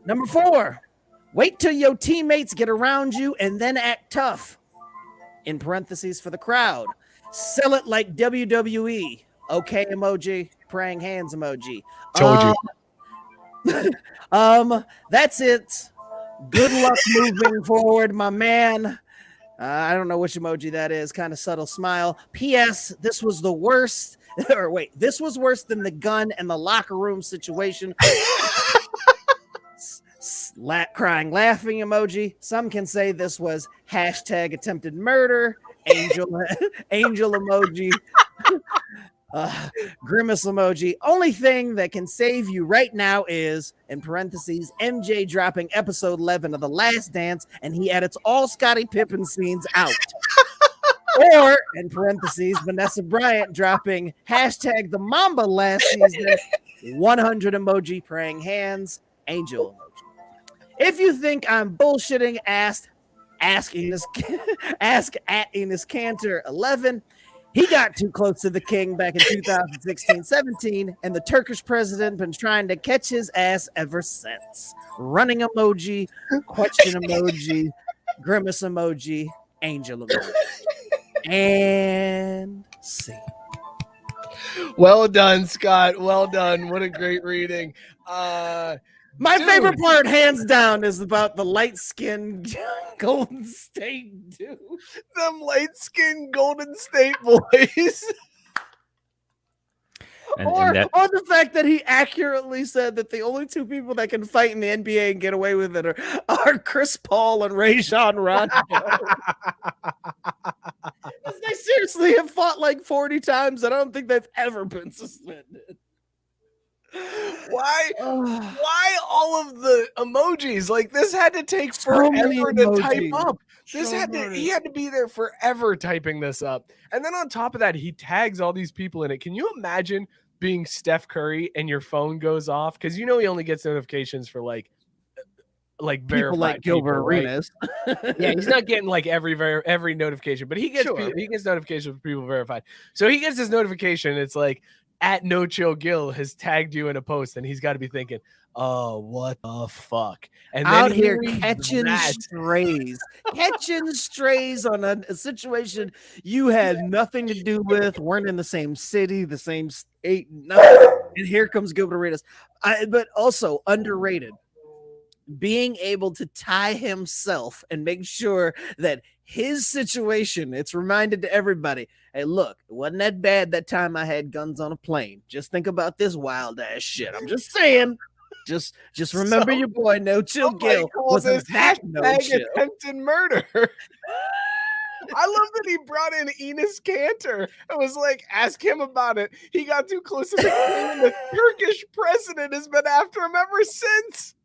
Number 4, wait till your teammates get around you and then act tough. In parentheses for the crowd. Sell it like WWE. Okay emoji. Praying hands emoji. Told you. That's it. Good luck moving forward, my man. I don't know which emoji that is. Kind of subtle smile. P.S. This was the worst. Or wait, this was worse than the gun and the locker room situation. Crying, laughing emoji. Some can say this was hashtag attempted murder. Angel emoji. Grimace emoji. Only thing that can save you right now is, in parentheses, MJ dropping episode 11 of The Last Dance, and he edits all Scottie Pippen scenes out. Or, in parentheses, Vanessa Bryant dropping hashtag the Mamba last season, 100 emoji, praying hands, angel emoji. If you think I'm bullshitting, ask at Enos Cantor 11. He got too close to the king back in 2016-17, and the Turkish president been trying to catch his ass ever since. Running emoji, question emoji, grimace emoji, angel emoji. And see. Well done, Scott. Well done. What a great reading. My favorite part, hands down, is about the light-skinned Golden State dude. Them light-skinned Golden State boys. Or the fact that he accurately said that the only 2 people that can fight in the NBA and get away with it are Chris Paul and Rajon Rondo. They seriously have fought like 40 times, and I don't think they've ever been suspended. Why all of the emojis? Like, this had to take forever to type up. He had to be there forever typing this up. And then on top of that, he tags all these people in it. Can you imagine being Steph Curry and your phone goes off? Because he only gets notifications for like people like Gilbert Arenas. Right? Yeah, he's not getting like every notification, but he gets notifications for people verified. So he gets this notification. It's like, at No Chill Gil has tagged you in a post, and he's got to be thinking, oh, what the fuck? And then out here catching strays on a situation you had nothing to do with, weren't in the same city, the same state, nothing. And here comes Gilbert Arenas. But also underrated, being able to tie himself and make sure that his situation, it's reminded to everybody, hey, look, it wasn't that bad that time I had guns on a plane. Just think about this wild ass shit. I'm just saying. Just remember your boy No Chill Gil was that no chill. Attempted murder. I love that he brought in Enos Cantor. I was like, ask him about it. He got too close to the king, and the Turkish president has been after him ever since.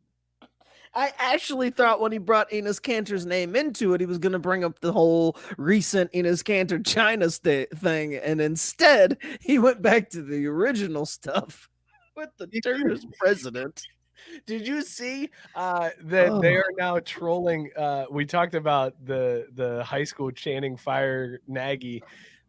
I actually thought when he brought Enos Cantor's name into it, he was going to bring up the whole recent Enos Cantor China thing. And instead, he went back to the original stuff with the Turkish president. Did you see that they are now trolling? We talked about the high school chanting fire Nagy.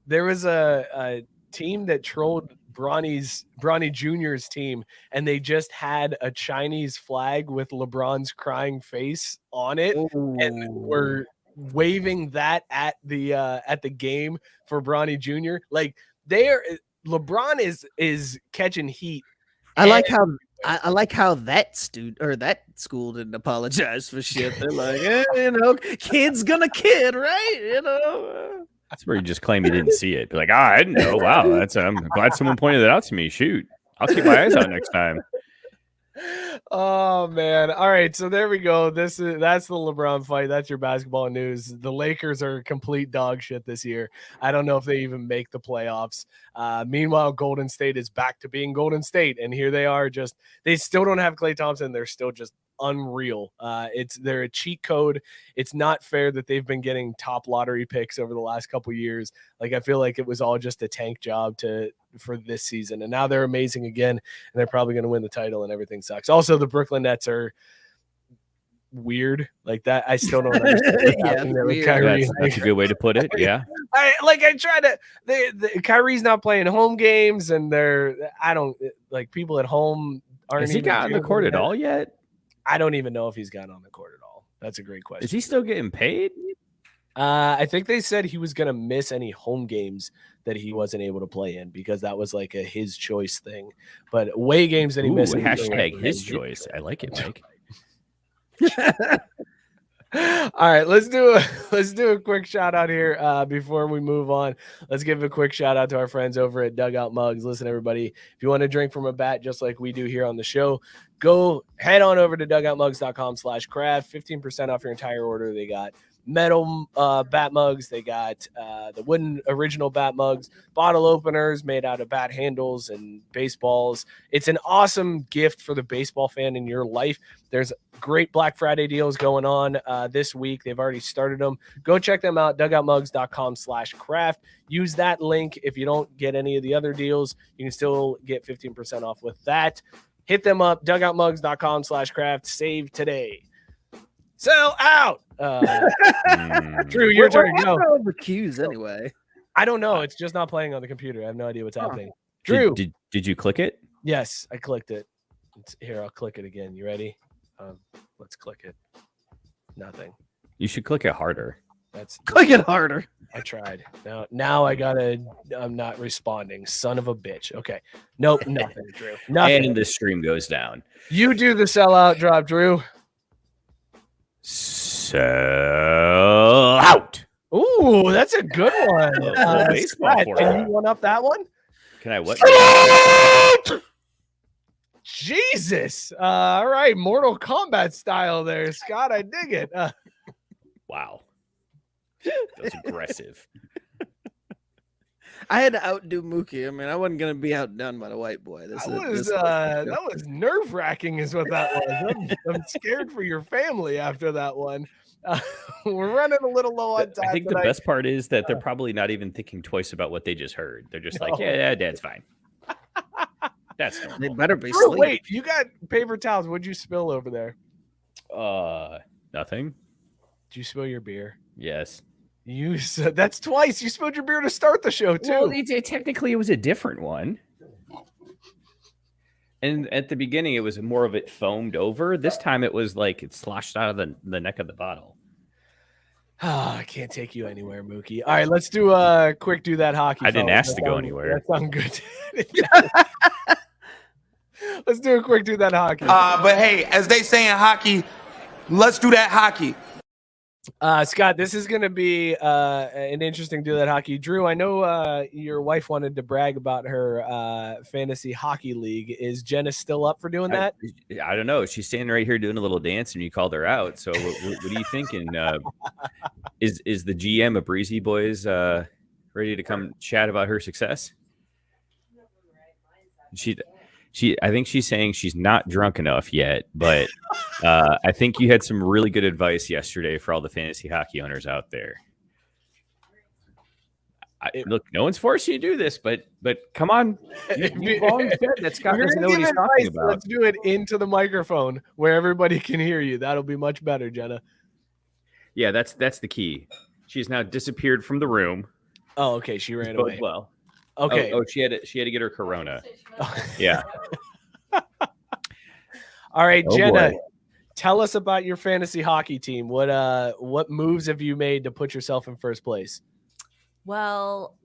There was a team that trolled Bronny Jr.'s team, and they just had a Chinese flag with LeBron's crying face on it. Ooh. And were waving that at the game for Bronny Jr. Like, LeBron is catching heat. I like how that school didn't apologize for shit. They're like, kid's gonna kid, right? That's where you just claim you didn't see it. Be like, I didn't know. Wow, I'm glad someone pointed it out to me. Shoot, I'll keep my eyes out next time. Oh man! All right, so there we go. That's the LeBron fight. That's your basketball news. The Lakers are complete dog shit this year. I don't know if they even make the playoffs. Meanwhile, Golden State is back to being Golden State, and here they are. They still don't have Klay Thompson. They're still just unreal. They're a cheat code. It's not fair that they've been getting top lottery picks over the last couple years. Like, I feel like it was all just a tank job for this season, and now they're amazing again, and they're probably going to win the title, and everything sucks. Also, the Brooklyn Nets weird like that. I still don't understand what's Yeah, happening there with weird. Kyrie. That's a good way to put it. Yeah. I try to. Kyrie's not playing home games, and I don't like people at home aren't. Has he even got on the doing court at that. all yet? I don't even know if he's gotten on the court at all. That's a great question. Is he still getting paid? I think they said he was going to miss any home games that he wasn't able to play in because that was like a his choice thing. But away games that he missed. Hashtag his choice. I like it, Mike. All right, let's do a quick shout out here before we move on. Let's give a quick shout out to our friends over at Dugout Mugs. Listen, everybody, if you want to drink from a bat just like we do here on the show, go head on over to dugoutmugs.com/craft. 15% off your entire order. They got metal bat mugs. They got the wooden original bat mugs, bottle openers made out of bat handles and baseballs. It's an awesome gift for the baseball fan in your life. There's great Black Friday deals going on this week. They've already started them. Go check them out, dugoutmugs.com/craft. Use that link. If you don't get any of the other deals, you can still get 15% off with that. Hit them up, dugoutmugs.com/craft. Save today. Sell out. Drew, your turn. Go. The cues anyway. I don't know. It's just not playing on the computer. I have no idea what's happening. Drew. Did you click it? Yes, I clicked it. Here, I'll click it again. You ready? Let's click it. Nothing. You should click it harder. Click it harder. I tried. Now I'm not responding. Son of a bitch. Okay. Nope, nothing, Drew. Nothing. And the stream goes down. You do the sellout drop, Drew. Sell out. Ooh, that's a good one. Baseball Scott, for can it. you one up that one? Can I what? Jesus. All right. Mortal Kombat style there, Scott. I dig it. Wow. That's aggressive. I had to outdo Mookie. I mean, I wasn't going to be outdone by the white boy. That was nerve-wracking is what that was. I'm scared for your family after that one. We're running a little low on time. I think tonight. the best part is that they're probably not even thinking twice about what they just heard. They're just like, yeah, Dad's fine. That's normal. They better be Drew, asleep. wait, you got paper towels. What'd you spill over there? Nothing. Did you spill your beer? Yes. You said that's twice. You spilled your beer to start the show too. Well, technically, it was a different one. And at the beginning, it was more of it foamed over. This time, it was like it sloshed out of the neck of the bottle. I can't take you anywhere, Mookie. All right, let's do a quick do that hockey. I didn't ask to go anywhere. That sounds good. Let's do a quick do that hockey. But hey, as they say in hockey, let's do that hockey. Scott, this is going to be an interesting do that hockey. Drew, I know your wife wanted to brag about her fantasy hockey league. Is Jenna still up for doing that? I don't know. She's standing right here doing a little dance, and you called her out. So what are you thinking? Is the GM of Breezy Boys ready to come chat about her success? I think she's saying she's not drunk enough yet, but I think you had some really good advice yesterday for all the fantasy hockey owners out there. Look, no one's forcing you to do this, but come on. You've always said that Scott doesn't know what he's talking about. Let's do it into the microphone where everybody can hear you. That'll be much better, Jenna. Yeah, that's the key. She's now disappeared from the room. Oh, okay. She ran away. Well. Okay. Oh, she had to get her Corona. Yeah. All right, Oh, Jenna, boy. tell us about your fantasy hockey team. What moves have you made to put yourself in first place? Well,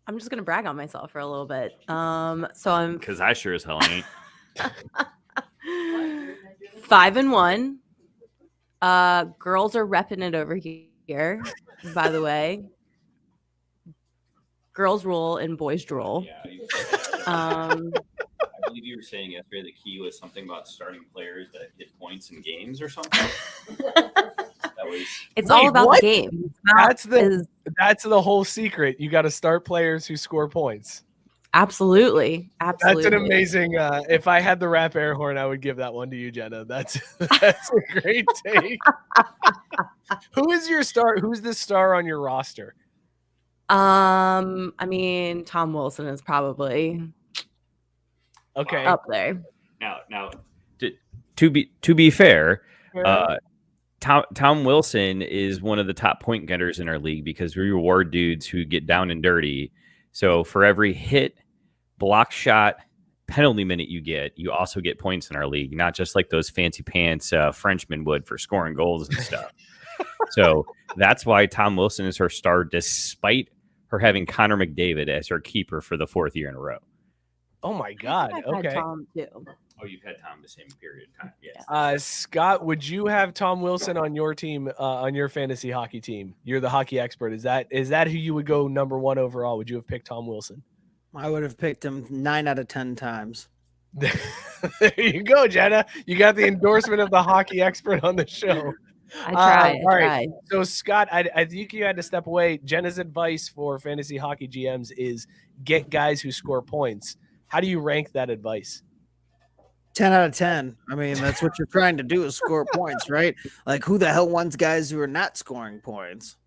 I'm just gonna brag on myself for a little bit. So I'm Because I sure as hell ain't. 5-1. Girls are repping it over here, by the way. Girls rule and boys drool. I believe you were saying yesterday the key was something about starting players that get points in games or something. It's all about the game. That's the whole secret. You got to start players who score points. Absolutely. That's an amazing. If I had the rap air horn, I would give that one to you, Jenna. That's a great take. Who is your star? Who's the star on your roster? I mean, Tom Wilson is probably okay up there. Now, to be fair, Tom Wilson is one of the top point getters in our league because we reward dudes who get down and dirty. So for every hit, block shot, penalty minute you get, you also get points in our league, not just like those fancy pants Frenchmen would for scoring goals and stuff. So that's why Tom Wilson is her star, despite her having Connor McDavid as her keeper for the 4th year in a row. Oh my God. Okay. Tom too. Oh, you've had Tom the same period of time. Yes. Scott, would you have Tom Wilson on your team, on your fantasy hockey team? You're the hockey expert. Is that who you would go number 1 overall? Would you have picked Tom Wilson? I would have picked him 9 out of 10 times. There you go, Jenna. You got the endorsement of the hockey expert on the show. I tried. All right. So, Scott, I think you had to step away. Jenna's advice for fantasy hockey GMs is get guys who score points. How do you rank that advice? 10 out of 10. I mean, that's what you're trying to do is score points, right? Like, who the hell wants guys who are not scoring points?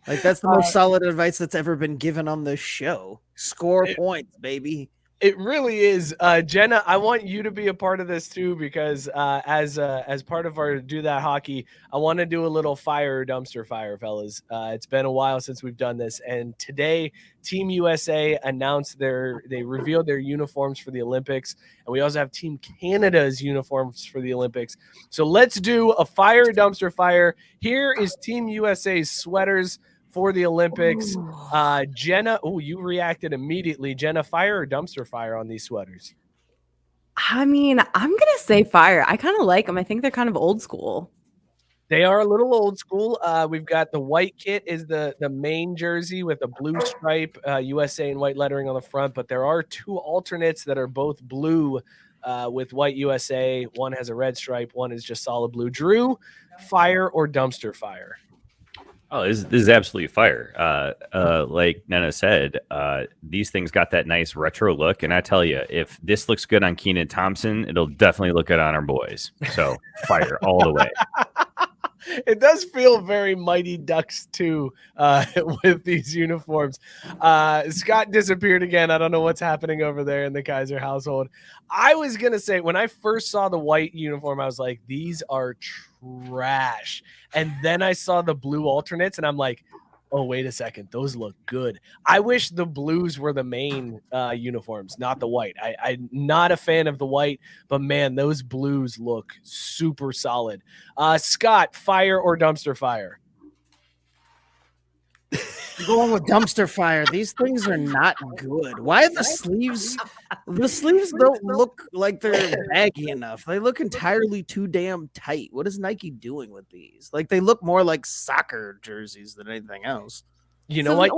Like, that's the most solid advice that's ever been given on this show. Score points, baby. It really is. Jenna, I want you to be a part of this too, because as part of our Do That Hockey, I want to do a little fire or dumpster fire, fellas. It's been a while since we've done this. And today, Team USA announced they revealed their uniforms for the Olympics. And we also have Team Canada's uniforms for the Olympics. So let's do a fire or dumpster fire. Here is Team USA's sweaters for the Olympics. Jenna, you reacted immediately. Jenna, fire or dumpster fire on these sweaters? I mean, I'm going to say fire. I kind of like them. I think they're kind of old school. They are a little old school. We've got the white kit is the main jersey with a blue stripe, USA and white lettering on the front, but there are 2 alternates that are both blue with white USA. One has a red stripe. One is just solid blue. Drew, fire or dumpster fire? Oh, this is absolutely fire. Like Nana said, these things got that nice retro look. And I tell you, if this looks good on Keenan Thompson, it'll definitely look good on our boys. So fire all the way. It does feel very Mighty Ducks too with these uniforms. Scott disappeared again. I don't know what's happening over there in the Kaiser household. I was going to say, when I first saw the white uniform, I was like, these are trash. And then I saw the blue alternates and I'm like, oh, wait a second. Those look good. I wish the blues were the main uniforms, not the white. I'm not a fan of the white, but man, those blues look super solid. Scott, fire or dumpster fire? I'm going with dumpster fire. These things are not good. Why are the sleeves? The sleeves don't look like they're baggy enough. They look entirely too damn tight. What is Nike doing with these? Like, they look more like soccer jerseys than anything else. You know what?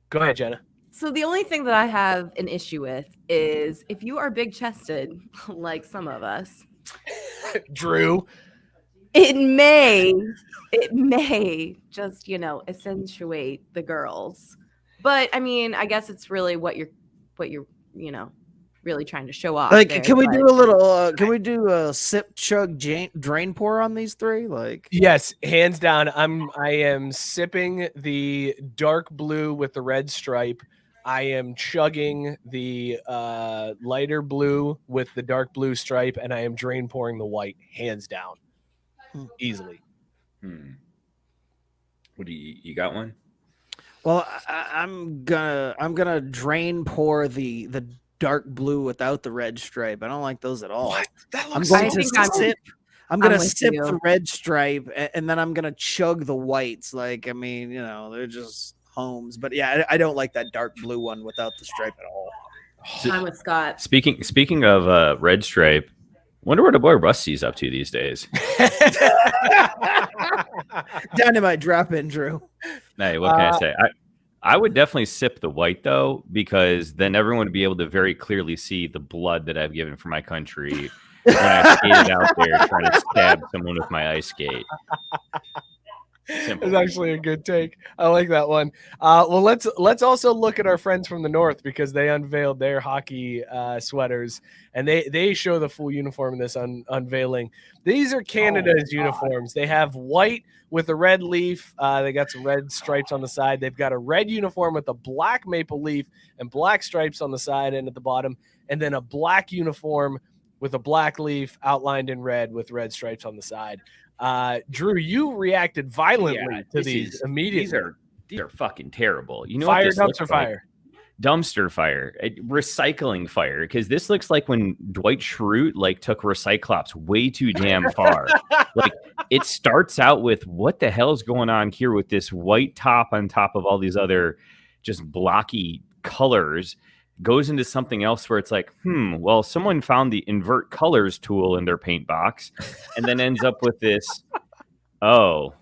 Go ahead, Jenna. So the only thing that I have an issue with is if you are big chested, like some of us, Drew, it may just, accentuate the girls. But I mean, I guess it's really what you're really trying to show off. Like, there, can we do a little? Can we do a sip, chug, drain, pour on these 3? Like, yes, hands down. I am sipping the dark blue with the red stripe. I am chugging the lighter blue with the dark blue stripe, and I am drain pouring the white, hands down, easily. What do you got one? well, I'm gonna drain pour the dark blue without the red stripe. I don't like those at all. What? That I'm looks going so to good. sip. I'm gonna with sip you. the red stripe, and then I'm gonna chug the whites. Like, I mean, they're just homes. But yeah, I don't like that dark blue one without the stripe at all. I'm with Scott. Speaking of red stripe, wonder what a boy Rusty's up to these days. Dynamite drop in, Drew. Hey, what can I say? I would definitely sip the white though, because then everyone would be able to very clearly see the blood that I've given for my country when I skated out there trying to stab someone with my ice skate. Simple. It's actually a good take. I like that one. Well, let's also look at our friends from the north, because they unveiled their hockey sweaters, and they show the full uniform in this unveiling. These are Canada's uniforms. They have white with a red leaf. They got some red stripes on the side. They've got a red uniform with a black maple leaf and black stripes on the side and at the bottom, and then a black uniform with a black leaf outlined in red with red stripes on the side. Drew, you reacted violently to these immediately. These are fucking terrible. You know fire, what this dumpster looks fire. Like? Dumpster fire, recycling fire, because this looks like when Dwight Schrute like took Recyclops way too damn far. Like it starts out with what the hell's going on here with this white top on top of all these other just blocky colors, goes into something else where it's like, well, someone found the invert colors tool in their paint box and then ends up with this. Oh,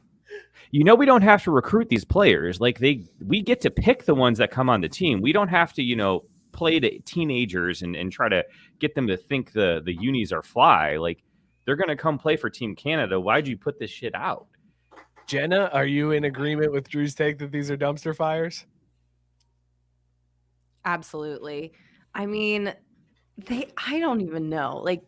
we don't have to recruit these players. Like we get to pick the ones that come on the team. We don't have to, play to teenagers and try to get them to think the unis are fly. Like they're going to come play for Team Canada. Why'd you put this shit out? Jenna, are you in agreement with Drew's take that these are dumpster fires? Absolutely. I mean, I don't even know. Like,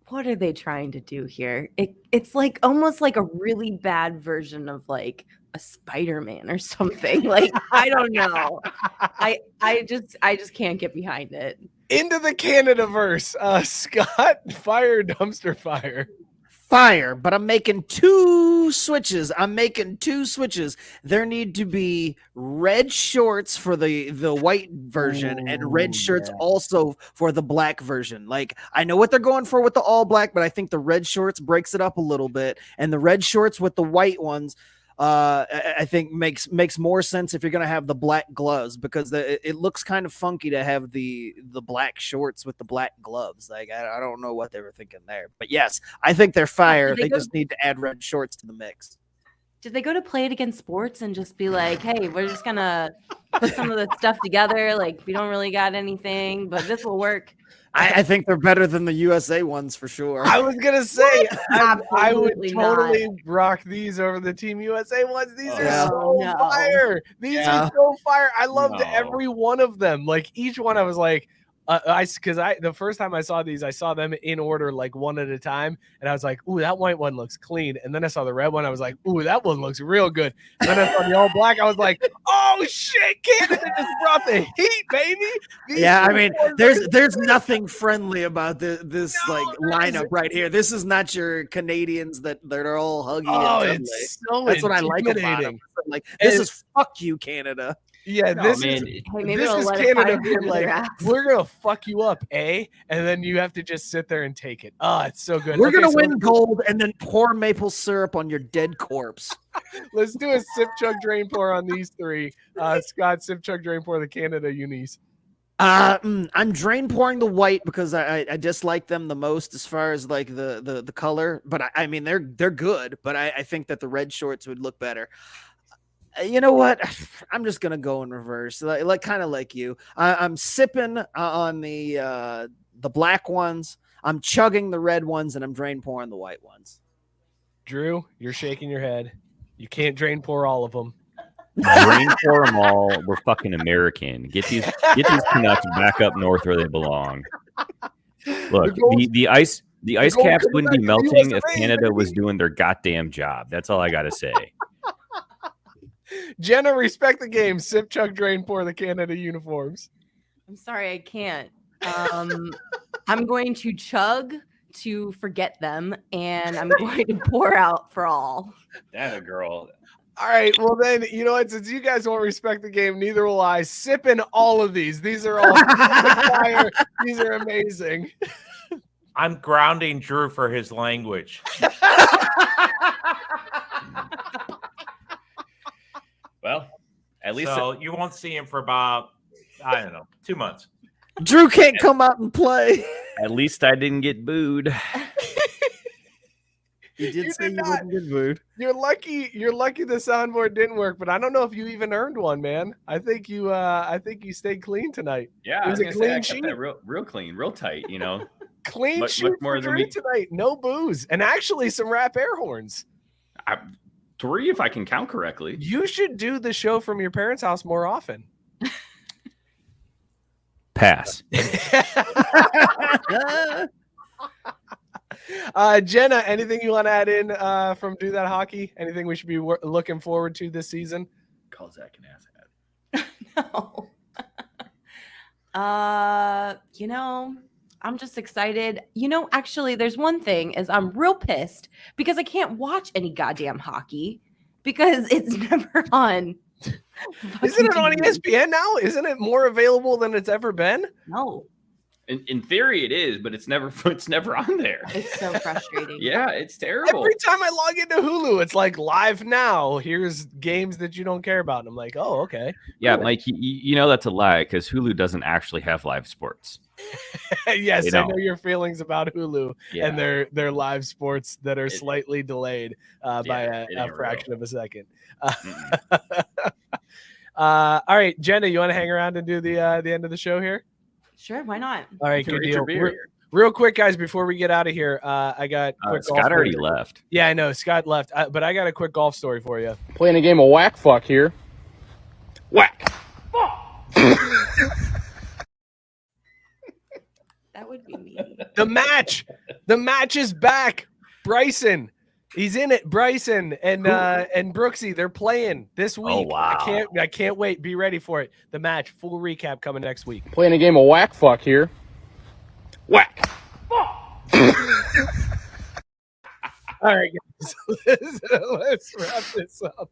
what are they trying to do here? It's like almost like a really bad version of like a Spider-Man or something. Like, I don't know. I just can't get behind it. Into the Canada-verse. Scott, fire, dumpster fire. Fire, but I'm making two switches. There need to be red shorts for the white version and red shirts also for the black version. Like, I know what they're going for with the all black, but I think the red shorts breaks it up a little bit, and the red shorts with the white ones I think makes more sense if you're going to have the black gloves, because it looks kind of funky to have the black shorts with the black gloves. Like, I don't know what they were thinking there, but yes, I think they're fire. They just need to add red shorts to the mix. Did they go to Play It Against Sports and just be like, hey, we're just going to put some of the stuff together? Like, we don't really got anything, but this will work. I think they're better than the USA ones for sure. I was going to say, I would totally rock these over the Team USA ones. These are so fire. These are so fire. I loved every one of them. Like, each one I was like, the first time I saw these, I saw them in order, like one at a time, and I was like, "Ooh, that white one looks clean." And then I saw the red one, I was like, "Ooh, that one looks real good." And then I saw the all black, I was like, "Oh shit, Canada just brought the heat, baby!" I mean, there's nothing friendly about this lineup right here. This is not your Canadians that are all huggy. It's so that's what I like about them. Like, this is fuck you, Canada. Yeah, this is Canada being like, we're gonna fuck you up, eh? And then you have to just sit there and take it. Oh, it's so good. We're gonna win gold and then pour maple syrup on your dead corpse. Let's do a sip, chug, drain, pour on these three. Scott, sip, chug, drain, pour the Canada unis. I'm drain pouring the white because I dislike them the most as far as like the color. But I mean they're good, but I think that the red shorts would look better. You know what? I'm just gonna go in reverse, like kind of like you. I'm sipping on the black ones. I'm chugging the red ones, and I'm drain pouring the white ones. Drew, you're shaking your head. You can't drain pour all of them. Drain pour them all. We're fucking American. Get these Canucks back up north where they belong. Look, the ice caps wouldn't be melting if Canada was doing their goddamn job. That's all I gotta say. Jenna, respect the game. Sip, chug, drain, pour the Canada uniforms. I'm sorry, I can't. I'm going to chug to forget them, and I'm going to pour out for all. That a girl. All right, well then, you know what? Since you guys won't respect the game, neither will I. Sip in all of these. These are all fire. These are amazing. I'm grounding Drew for his language. Well, at least you won't see him for about, I don't know, 2 months. Drew can't come out and play. At least I didn't get booed. You did say you wouldn't get booed. You're lucky the soundboard didn't work, but I don't know if you even earned one, man. I think you stayed clean tonight. Yeah, it was a clean sheet. Real clean, real tight, you know. Clean sheet more than me tonight. No booze, and actually some rap air horns. 3 if I can count correctly. You should do the show from your parents' house more often. Pass. Jenna, anything you want to add in from Do That Hockey? Anything we should be looking forward to this season? Call Zach an asshat. No. You know, I'm just excited. Actually, there's one thing is I'm real pissed because I can't watch any goddamn hockey because it's never on. Isn't it on ESPN now? Isn't it more available than it's ever been? No. In theory, it is, but it's never on there. It's so frustrating. Yeah, it's terrible. Every time I log into Hulu, it's like live now. Here's games that you don't care about. And I'm like, oh, okay. Yeah, Cool. Mike, you know that's a lie because Hulu doesn't actually have live sports. Yes, I know your feelings about Hulu and Yeah. their live sports that are slightly delayed by a fraction of a second. All right, Jenna, you want to hang around and do the end of the show here? Sure, why not? All right, good deal. Real quick, guys, before we get out of here, I got quick Scott already left. Yeah, I know Scott left, but I got a quick golf story for you. Playing a game of whack fuck here. Whack. That would be me. The match is back. Bryson, he's in it. Bryson and Brooksy, they're playing this week. Oh, wow. I can't wait. Be ready for it. The match, full recap coming next week. Playing a game of whack fuck here. Whack. All right, guys, let's wrap this up.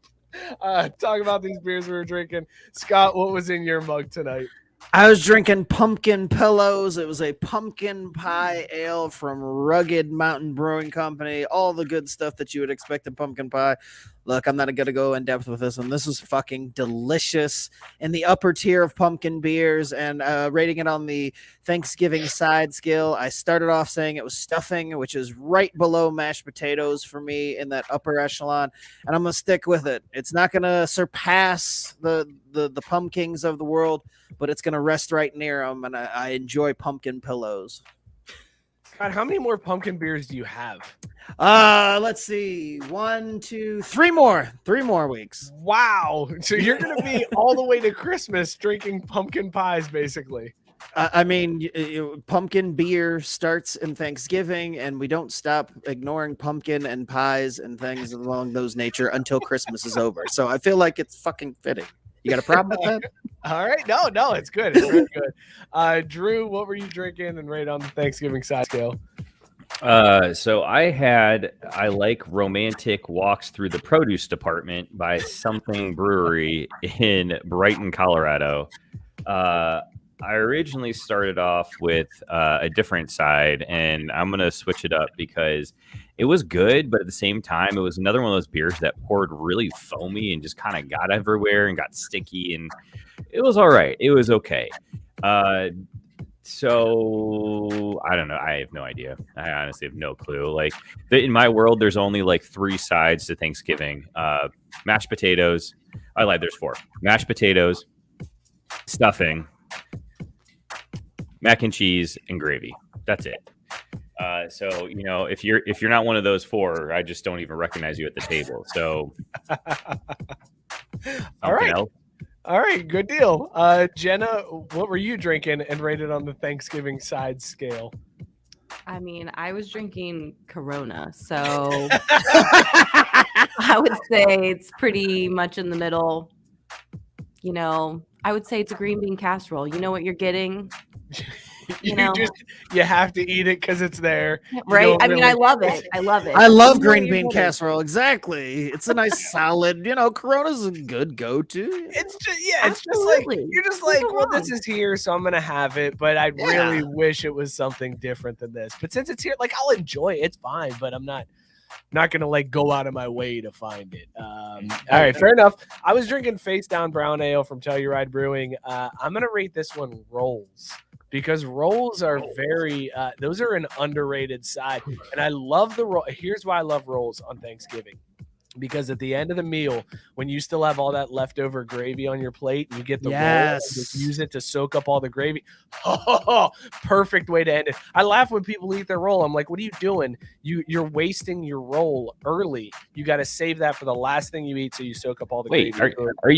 Talk about these beers we were drinking. Scott, what was in your mug tonight? I was drinking Pumpkin Pillows. It was a pumpkin pie ale from Rugged Mountain Brewing Company. All the good stuff that you would expect in pumpkin pie. Look, I'm not going to go in depth with this one. This is fucking delicious in the upper tier of pumpkin beers, and rating it on the Thanksgiving side scale. I started off saying it was stuffing, which is right below mashed potatoes for me in that upper echelon, and I'm going to stick with it. It's not going to surpass the pumpkins of the world, but it's going to rest right near them, and I enjoy Pumpkin Pillows. God, how many more pumpkin beers do you have? Let's see. 1, 2, 3 more. 3 more weeks. Wow. So you're going to be all the way to Christmas drinking pumpkin pies, basically. I mean, pumpkin beer starts in Thanksgiving, and we don't stop ignoring pumpkin and pies and things along those nature until Christmas is over. So I feel like it's fucking fitting. You got a problem with that? All right. No, it's good. It's very good. Drew, what were you drinking and rate on the Thanksgiving side scale? So I like romantic walks through the produce department by Something Brewery in Brighton, Colorado. I originally started off with a different side, and I'm going to switch it up because it was good, but at the same time, it was another one of those beers that poured really foamy and just kind of got everywhere and got sticky, and it was all right. It was okay. So I don't know. I have no idea. I honestly have no clue. Like in my world, there's only like 3 sides to Thanksgiving. Mashed potatoes. I lied. There's 4. Mashed potatoes, stuffing, mac and cheese, and gravy. That's it. So if you're not one of those 4, I just don't even recognize you at the table. So all right. All right, good deal. Jenna, what were you drinking and rated on the Thanksgiving side scale? I mean, I was drinking Corona, so I would say it's pretty much in the middle. I would say it's a green bean casserole. You know what you're getting. You have to eat it because it's there, right? I mean, I love it. I love green bean casserole. Exactly. It's a nice salad. Corona's a good go-to. It's just like you're just like, well, this is here, so I'm gonna have it. But I really wish it was something different than this. But since it's here, like I'll enjoy it. It's fine, but I'm not gonna like go out of my way to find it. All right, fair enough. I was drinking Face Down Brown Ale from Telluride Brewing. I'm gonna rate this one rolls. Because rolls are those are an underrated side. And I love the roll. Here's why I love rolls on Thanksgiving. Because at the end of the meal, when you still have all that leftover gravy on your plate, and you get the roll and just use it to soak up all the gravy. Oh, perfect way to end it. I laugh when people eat their roll. I'm like, what are you doing? You're wasting your roll early. You got to save that for the last thing you eat so you soak up all the gravy. Are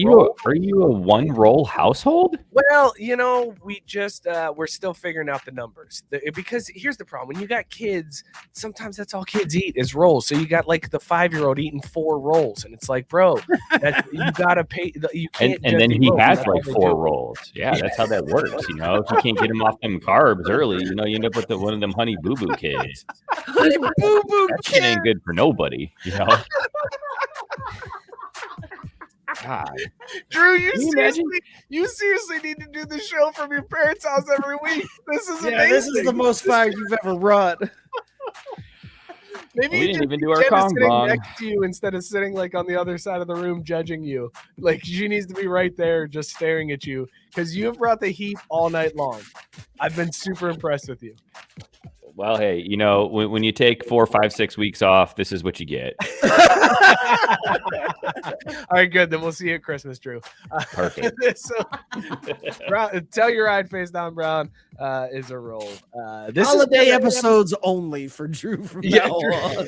you a one roll household? Well, we just we're still figuring out the numbers because here's the problem. When you got kids, sometimes that's all kids eat is rolls. So you got like the 5-year-old eating 4 4 rolls, and it's like, bro, you gotta pay. You can't. And then he roll. has That's like how they 4 do it. rolls. Yeah, that's how that works. You know, if you can't get him off them carbs early, you know, you end up with one of them honey boo boo kids. Honey boo boo That shit ain't good for nobody. You know. God. Drew, you seriously need to do the show from your parents' house every week. This is amazing. This is the most fire you've ever run. Maybe We you didn't just even do our Jenna Kong sitting bong. next to you instead of sitting like on the other side of the room judging you. Like she needs to be right there just staring at you because you have brought the heat all night long. I've been super impressed with you. Well, hey, you know, when you take 4, 5, 6 weeks off, this is what you get. All right, good. Then we'll see you at Christmas, Drew. Perfect. So, Telluride Face Down Brown is a roll. This Holiday episodes only for Drew from now on.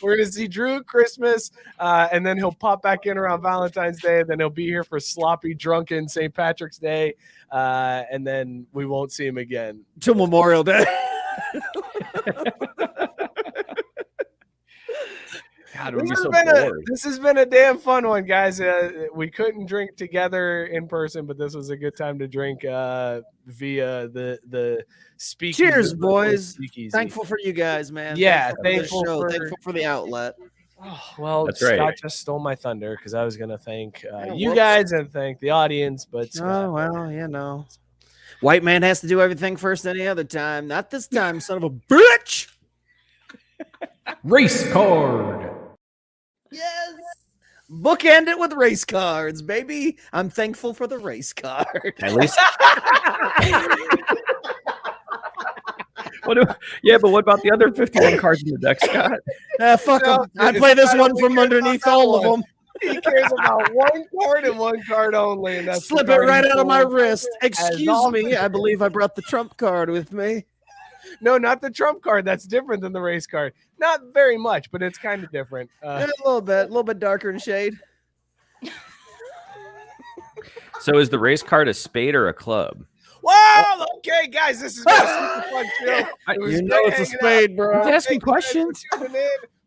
We're going to see Drew at Christmas, and then he'll pop back in around Valentine's Day, and then he'll be here for sloppy, drunken St. Patrick's Day, and then we won't see him again. Till Memorial Day. God, this has been a damn fun one, guys. We couldn't drink together in person, but this was a good time to drink via the speakeasy. Cheers, boys. Speakeasy. Thankful for you guys, man. Yeah, thankful for the outlet. Oh, well, That's right. Scott just stole my thunder because I was going to thank you guys and thank the audience, but oh well, you know, white man has to do everything first any other time. Not this time, son of a bitch. Race card. Yes. Bookend it with race cards, baby. I'm thankful for the race card. At least. But what about the other 51 cards in the deck, Scott? Fuck them. I play this one from underneath all of them. He cares about one card and one card only, and that's slip it right out of my wrist. Excuse me, I believe I brought the trump card with me. No, not the trump card. That's different than the race card. Not very much, but it's kind of different. A little bit darker in shade. So is the race card a spade or a club? Wow. Okay, guys, this has been a super fun show. You know it's a spade, bro. He's asking questions.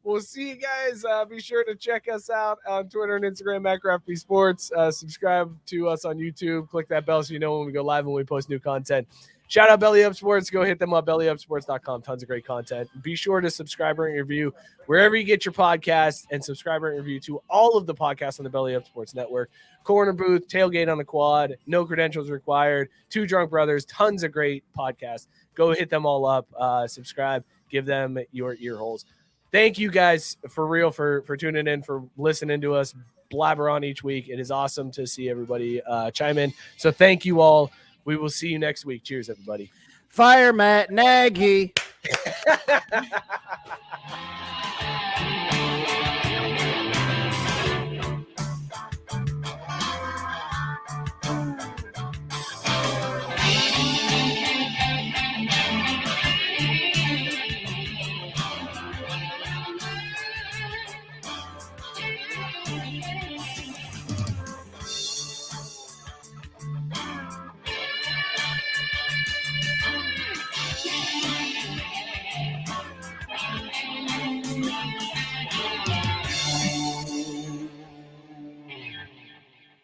We'll see you guys. Be sure to check us out on Twitter and Instagram at Crafty Sports. Subscribe to us on YouTube. Click that bell so you know when we go live and we post new content. Shout out Belly Up Sports. Go hit them up, bellyupsports.com. Tons of great content. Be sure to subscribe and review wherever you get your podcasts, and subscribe and review to all of the podcasts on the Belly Up Sports Network. Corner Booth, Tailgate on the Quad, No Credentials Required, Two Drunk Brothers, tons of great podcasts. Go hit them all up. Subscribe. Give them your ear holes. Thank you guys for real for tuning in, for listening to us blabber on each week. It is awesome to see everybody chime in. So thank you all. We will see you next week. Cheers, everybody. Fire Matt Nagy.